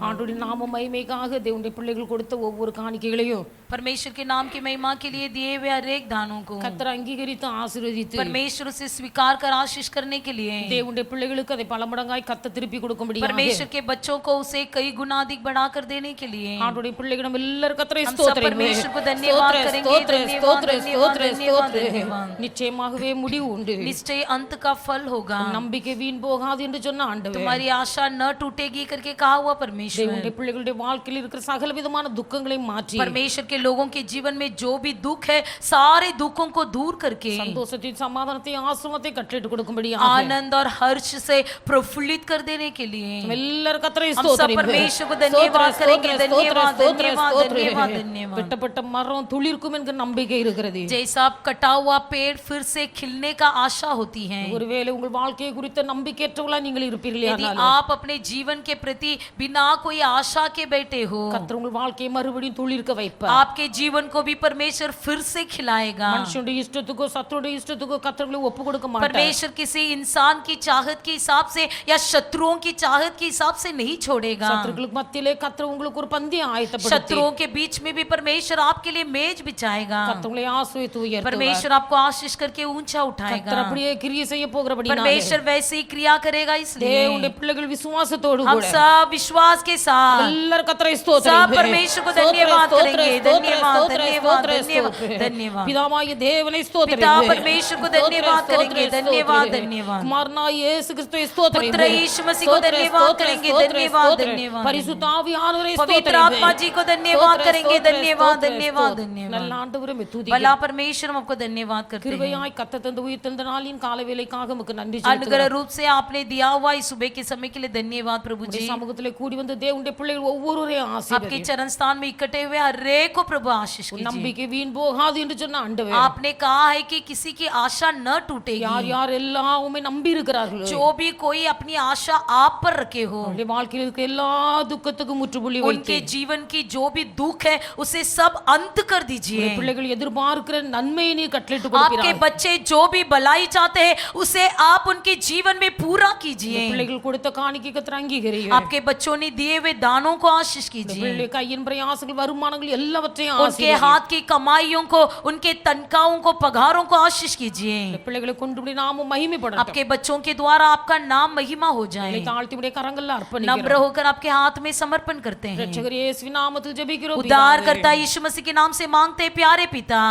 ஆண்டவருடைய நாம மகிமைக்காக தேவனுடைய பிள்ளைகள் கொடுத்த ஒவ்வொரு காணிக்கைகளையும்
परमेश्वर के नाम की महिमा के लिए दिए हुए हर एक दानों को
கர்த்தர் அங்கீகரித்து ஆசீர்வதித்து
परमेश्वर उसे स्वीकार कर आशीष करने के लिए
தேவனுடைய பிள்ளைகளுக்கு அதை பல மடங்காய் கர்த்தர் திருப்பி கொடுக்கும்படியாக
परमेश्वर के बच्चों को उसे कई गुना अधिक बढ़ाकर देने के लिए
ஆண்டவருடைய பிள்ளைகளிடம் எல்லாரும் கர்த்தரை
हम सब
ஸ்தோத்திரிப்போம்.
परमेश्वर को धन्यवाद करेंगे।
ஸ்தோத்திரம் ஸ்தோத்திரம்
धन्यवाद,
ஸ்தோத்திரம்
धन्यवाद,
ஸ்தோத்திரம்.
धन्यवाद।
நிச்சயமாகவே முடிவு உண்டு.
निश्चय अंत का फल होगा।
நம்பிக்கை வீண் போகாது என்று சொன்ன ஆண்டவர்
तुम्हारी आशा न टूटेगी करके कहा हुआ परमेश्वर
தேவனுடைய பிள்ளைகளுடைய வாழ்க்கையில் இருக்கிற சகல விதமான துக்கங்களை மாற்றி
परमेश्वर के लोगों के जीवन में जो भी दुख है सारे दुखों को दूर करके
சந்தோஷத்தையும் சமாதானத்தையும் ஆசீர்வாதத்தையும் கட்டளையிட்டு கொடுக்கும்படியாக
आनंद और हर्ष से प्रफुल्लित कर देने के लिए
எல்லாரும் கர்த்தரை
हम सब
ஸ்தோத்திரிப்போம்.
परमेश्वर को धन्यवाद करेंगे। धन्यवाद,
ஸ்தோத்திரம்,
धन्यवाद,
ஸ்தோத்திரம்.
धन्यवाद, धन्यवाद।
வெட்டப்பட்ட மரம் துளிர்க்கும் என்கிற நம்பிக்கை இருக்கிறது.
जैसा कटा हुआ पेड़ फिर से खिलने का आशा होती है।
ஒருவேளை உங்கள் வாழ்க்கையை குறித்த நம்பிக்கையற்றவளா நீங்கள் இருப்பீர்களே
यदि
ஆனால்
आप अपने जीवन के प्रति बिना कोई आशा के बैठे हो
கர்த்தர் உங்கள் வாழ்க்கையை மறுபடியும் துளிர்க்க வைப்பார்.
आपके जीवन को भी परमेश्वर फिर से खिलाएगा।
மனுஷனுடைய இஷ்டத்துக்கோ சத்துருடைய இஷ்டத்துக்கோ கர்த்தர்களை ஒப்பு கொடுக்க மாட்டார்.
परमेश्वर किसी इंसान की चाहत के हिसाब से या शत्रुओं की चाहत के हिसाब से नहीं छोड़ेगा।
சத்துருக்களுக்கு மத்தியிலே கர்த்தர் உங்களுக்கு ஒரு பந்தியை ஆயத்தப்படுத்தி
शत्रुओं के बीच में भी परमेश्वर आपके लिए मेज बिछाएगा।
கர்த்தர் உங்களை ஆசீர்வதித்து உயர்த்துவார்.
परमेश्वर आपको आशीष करके ऊंचा
கர்த்தர்
उठाएगा।
அப்படியே கிரியை செய்ய போகிறபடியால்
परमेश्वर वैसे ही क्रिया करेगा इसलिए
దేవుని పిల్లలు విశ్వాసతోడు
हम
కూడా
सब विश्वास के साथ
ಎಲ್ಲರ కత్ర స్తోత్రం
सब परमेश्वर को धन्यवाद करेंगे धन्यवाद धन्यवाद धन्यवाद धन्यवाद
పితామాయ దేవుని స్తోత్రం
पिता परमेश्वर को धन्यवाद करेंगे धन्यवाद धन्यवाद
కుమారనా యేసుక్రీస్తు స్తోత్రం
पुत्र यीशु मसीह को धन्यवाद करेंगे धन्यवाद धन्यवाद
పరిశుద్ధ ఆవియానవరే
पवित्र
స్తోత్రం
आत्मा जी को धन्यवाद करेंगे धन्यवाद धन्यवाद धन्यवाद
நல்ல ஆண்டவரே மெத்துதி
भला परमेश्वर हम आपको धन्यवाद करते हैं
கிருபையாய் கத்த தந்த உயிர் தந்த நாளின் காலை வேளைக்காக உமக்கு நன்றி
अनुग्रह रूप से आपने दिया हुआ इस सुबह के समय के लिए धन्यवाद प्रभु जी
சமூகத்திலே கூடி வந்து தேவனுடைய பிள்ளைகள் ஒவ்வொருவரையும்
आपके
ஆசீர்வதியும்
चरण स्थान में इकट्ठे हुए हर एक को प्रभु आशीष कीजिए
நம்பிக்கை வீண் போகாது என்று சொன்ன ஆண்டவரே
आपने कहा है कि किसी की आशा न टूटेगी
யார் யார் எல்லாம் உம்மை நம்பி இருக்கிறார்களோ
जो भी कोई अपनी आशा आप पर रखे हो
அவருடைய வாழ்க்கையில் இருக்க எல்லா துக்கத்துக்கும் முற்றுப்புள்ளி
उनके
வைத்து
जीवन की जो भी दुख है उसे सब अंत कर दीजिए
பிள்ளைகள் எதிர்பார்க்கிற நன்மையை நீ கட்டளையிட்டு
आपके
கொடுக்கிறாய்
बच्चे जो भी भलाई चाहते हैं उसे आप उनके जीवन में पूरा कीजिए
பிள்ளைகள் கொடுத்த காணிக்கை கத்திர அங்கீகரிங்க
आपके बच्चों ने दिए हुए दानों को आशीष कीजिए
பிள்ளை கையின் பிரயாசங்கள் வருமானங்கள் எல்லாவற்றையும்
उनके
ஆசீர்வதிங்க
हाथ की कमाइयों को उनके तनख्वाहों को पगारों को आशीष कीजिए
பிள்ளைகளை கொண்டு நாம மகிமைப்படட்டும்
आपके बच्चों के द्वारा आपका नाम महिमा हो जाए
தாழ்த்தி உடைய கரங்கள்ல அர்ப்பணிக்கிறோம்
नम्र होकर आपके हाथ में समर्पण करते हैं
ரட்சகர் இயேசுவின் நாமத்தில் ஜெபிக்கிறோம்
उद्धार करता यीशु मसीह के नाम से मांगते हैं प्यारे पिता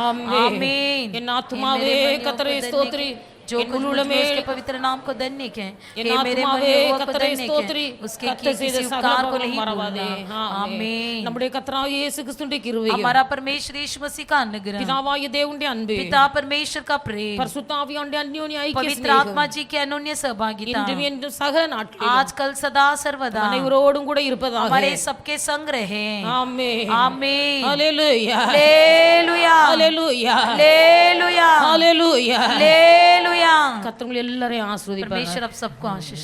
ஆமென்
आमीन
என் ஆத்துமாவே கர்த்தரை ஸ்தோத்திரி
जो कुछ मुझ में उसके पवित्र नाम को धन्य कहें हे मेरे मन
ஆத்துமாவே
में वो को
கர்த்தரை
धन्य
ஸ்தோத்திரி
कहें उसके
கர்த்தர்
किए
செய்த
किसी
சகல
उपकार को
பாவங்களை
नहीं
மறவாதே
भूलना
ஆமென்
आमीन
நம்முடைய கர்த்தராகிய இயேசு கிறிஸ்துவின் கிருபையும்
हमारा परमेश्वर यीशु मसीह का अनुग्रह
பிதாவாகிய தேவனுடைய அன்பு
पिता परमेश्वर का प्रेम
பரிசுத்த ஆவியானவருடைய அந்யோன்ய ஐக்கிய
पवित्र
ஸ்நேகம்
आत्मा जी के अन्योन्य सहभागिता
இன்றும் என்றும் சக நாட்களிலும்
आजकल सदा सर्वदा
அனைவரோடும் கூட இருப்பதாக
हमारे सबके संग रहे
ஆமென்
आमीन
ஹalleluya
हालेलुया
ஹalleluya
हालेलुया
ஹalleluya
हालेलुया
கர்த்தர் உங்களை எல்லாரையும் ஆசீர்வதிப்பார்
परमेश्वर अब सबको आशीष